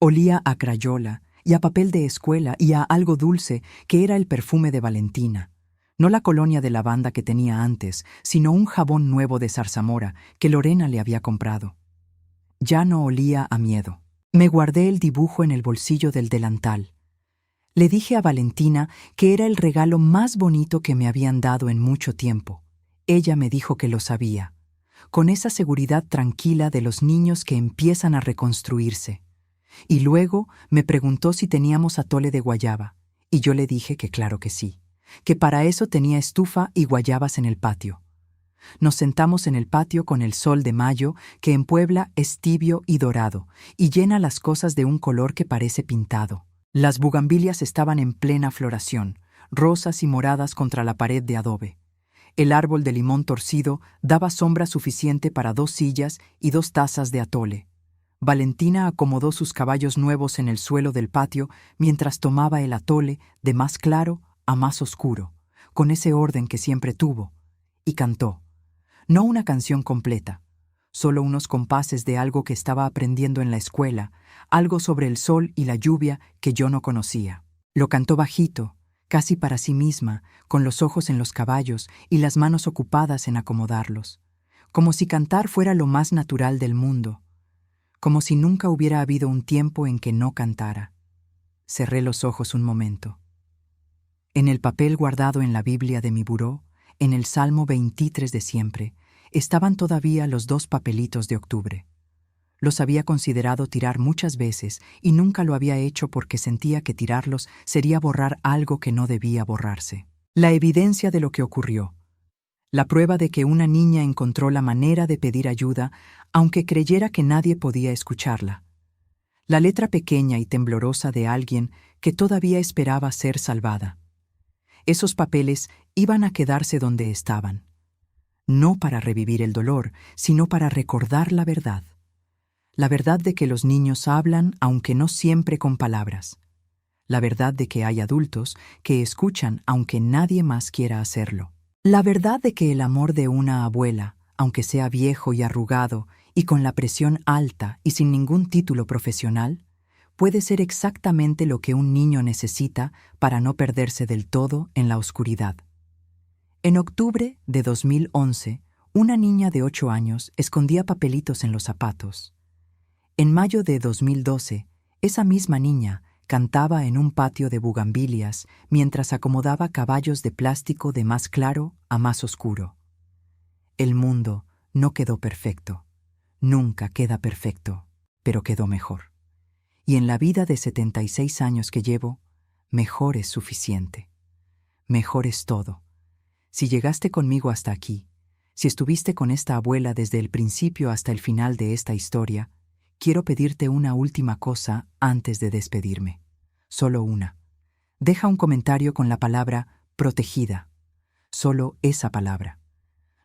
Olía a crayola y a papel de escuela y a algo dulce que era el perfume de Valentina. No la colonia de lavanda que tenía antes, sino un jabón nuevo de zarzamora que Lorena le había comprado. Ya no olía a miedo. Me guardé el dibujo en el bolsillo del delantal. Le dije a Valentina que era el regalo más bonito que me habían dado en mucho tiempo. Ella me dijo que lo sabía, con esa seguridad tranquila de los niños que empiezan a reconstruirse. Y luego me preguntó si teníamos atole de guayaba, y yo le dije que claro que sí, que para eso tenía estufa y guayabas en el patio. Nos sentamos en el patio con el sol de mayo, que en Puebla es tibio y dorado, y llena las cosas de un color que parece pintado. Las bugambilias estaban en plena floración, rosas y moradas contra la pared de adobe. El árbol de limón torcido daba sombra suficiente para 2 sillas y 2 tazas de atole. Valentina acomodó sus caballos nuevos en el suelo del patio mientras tomaba el atole de más claro a más oscuro, con ese orden que siempre tuvo, y cantó. No una canción completa, solo unos compases de algo que estaba aprendiendo en la escuela, algo sobre el sol y la lluvia que yo no conocía. Lo cantó bajito, casi para sí misma, con los ojos en los caballos y las manos ocupadas en acomodarlos, como si cantar fuera lo más natural del mundo, como si nunca hubiera habido un tiempo en que no cantara. Cerré los ojos un momento. En el papel guardado en la Biblia de mi buró, en el Salmo 23 de siempre, estaban todavía los 2 papelitos de octubre. Los había considerado tirar muchas veces y nunca lo había hecho porque sentía que tirarlos sería borrar algo que no debía borrarse. La evidencia de lo que ocurrió. La prueba de que una niña encontró la manera de pedir ayuda, aunque creyera que nadie podía escucharla. La letra pequeña y temblorosa de alguien que todavía esperaba ser salvada. Esos papeles iban a quedarse donde estaban. No para revivir el dolor, sino para recordar la verdad. La verdad de que los niños hablan, aunque no siempre con palabras. La verdad de que hay adultos que escuchan aunque nadie más quiera hacerlo. La verdad de que el amor de una abuela, aunque sea viejo y arrugado, y con la presión alta y sin ningún título profesional, puede ser exactamente lo que un niño necesita para no perderse del todo en la oscuridad. En octubre de 2011, una niña de 8 años escondía papelitos en los zapatos. En mayo de 2012, esa misma niña cantaba en un patio de bugambilias mientras acomodaba caballos de plástico de más claro a más oscuro. El mundo no quedó perfecto. Nunca queda perfecto, pero quedó mejor. Y en la vida de 76 años que llevo, mejor es suficiente. Mejor es todo. Si llegaste conmigo hasta aquí, si estuviste con esta abuela desde el principio hasta el final de esta historia, quiero pedirte una última cosa antes de despedirme. Solo una. Deja un comentario con la palabra protegida. Solo esa palabra.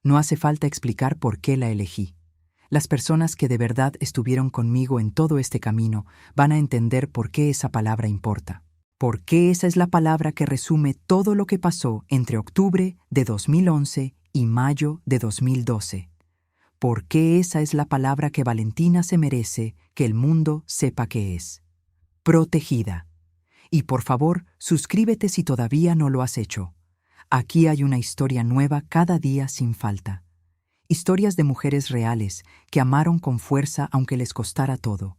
No hace falta explicar por qué la elegí. Las personas que de verdad estuvieron conmigo en todo este camino van a entender por qué esa palabra importa. ¿Por qué esa es la palabra que resume todo lo que pasó entre octubre de 2011 y mayo de 2012? ¿Por qué esa es la palabra que Valentina se merece que el mundo sepa que es? Protegida. Y por favor, suscríbete si todavía no lo has hecho. Aquí hay una historia nueva cada día sin falta. Historias de mujeres reales que amaron con fuerza aunque les costara todo.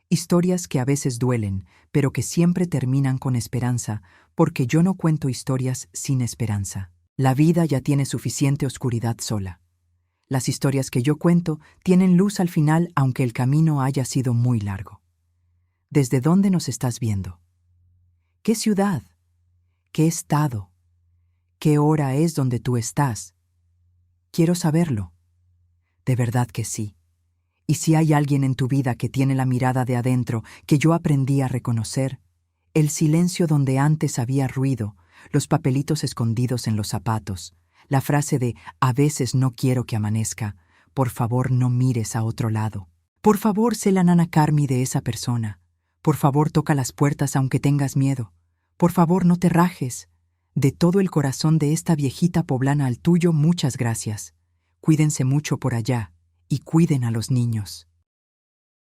Historias que a veces duelen, pero que siempre terminan con esperanza, porque yo no cuento historias sin esperanza. La vida ya tiene suficiente oscuridad sola. Las historias que yo cuento tienen luz al final aunque el camino haya sido muy largo. ¿Desde dónde nos estás viendo? ¿Qué ciudad? ¿Qué estado? ¿Qué hora es donde tú estás? Quiero saberlo. De verdad que sí. Y si hay alguien en tu vida que tiene la mirada de adentro que yo aprendí a reconocer, el silencio donde antes había ruido, los papelitos escondidos en los zapatos, la frase de «a veces no quiero que amanezca», por favor no mires a otro lado. Por favor sé la nana Carmi de esa persona. Por favor toca las puertas aunque tengas miedo. Por favor no te rajes. De todo el corazón de esta viejita poblana al tuyo, muchas gracias. Cuídense mucho por allá y cuiden a los niños.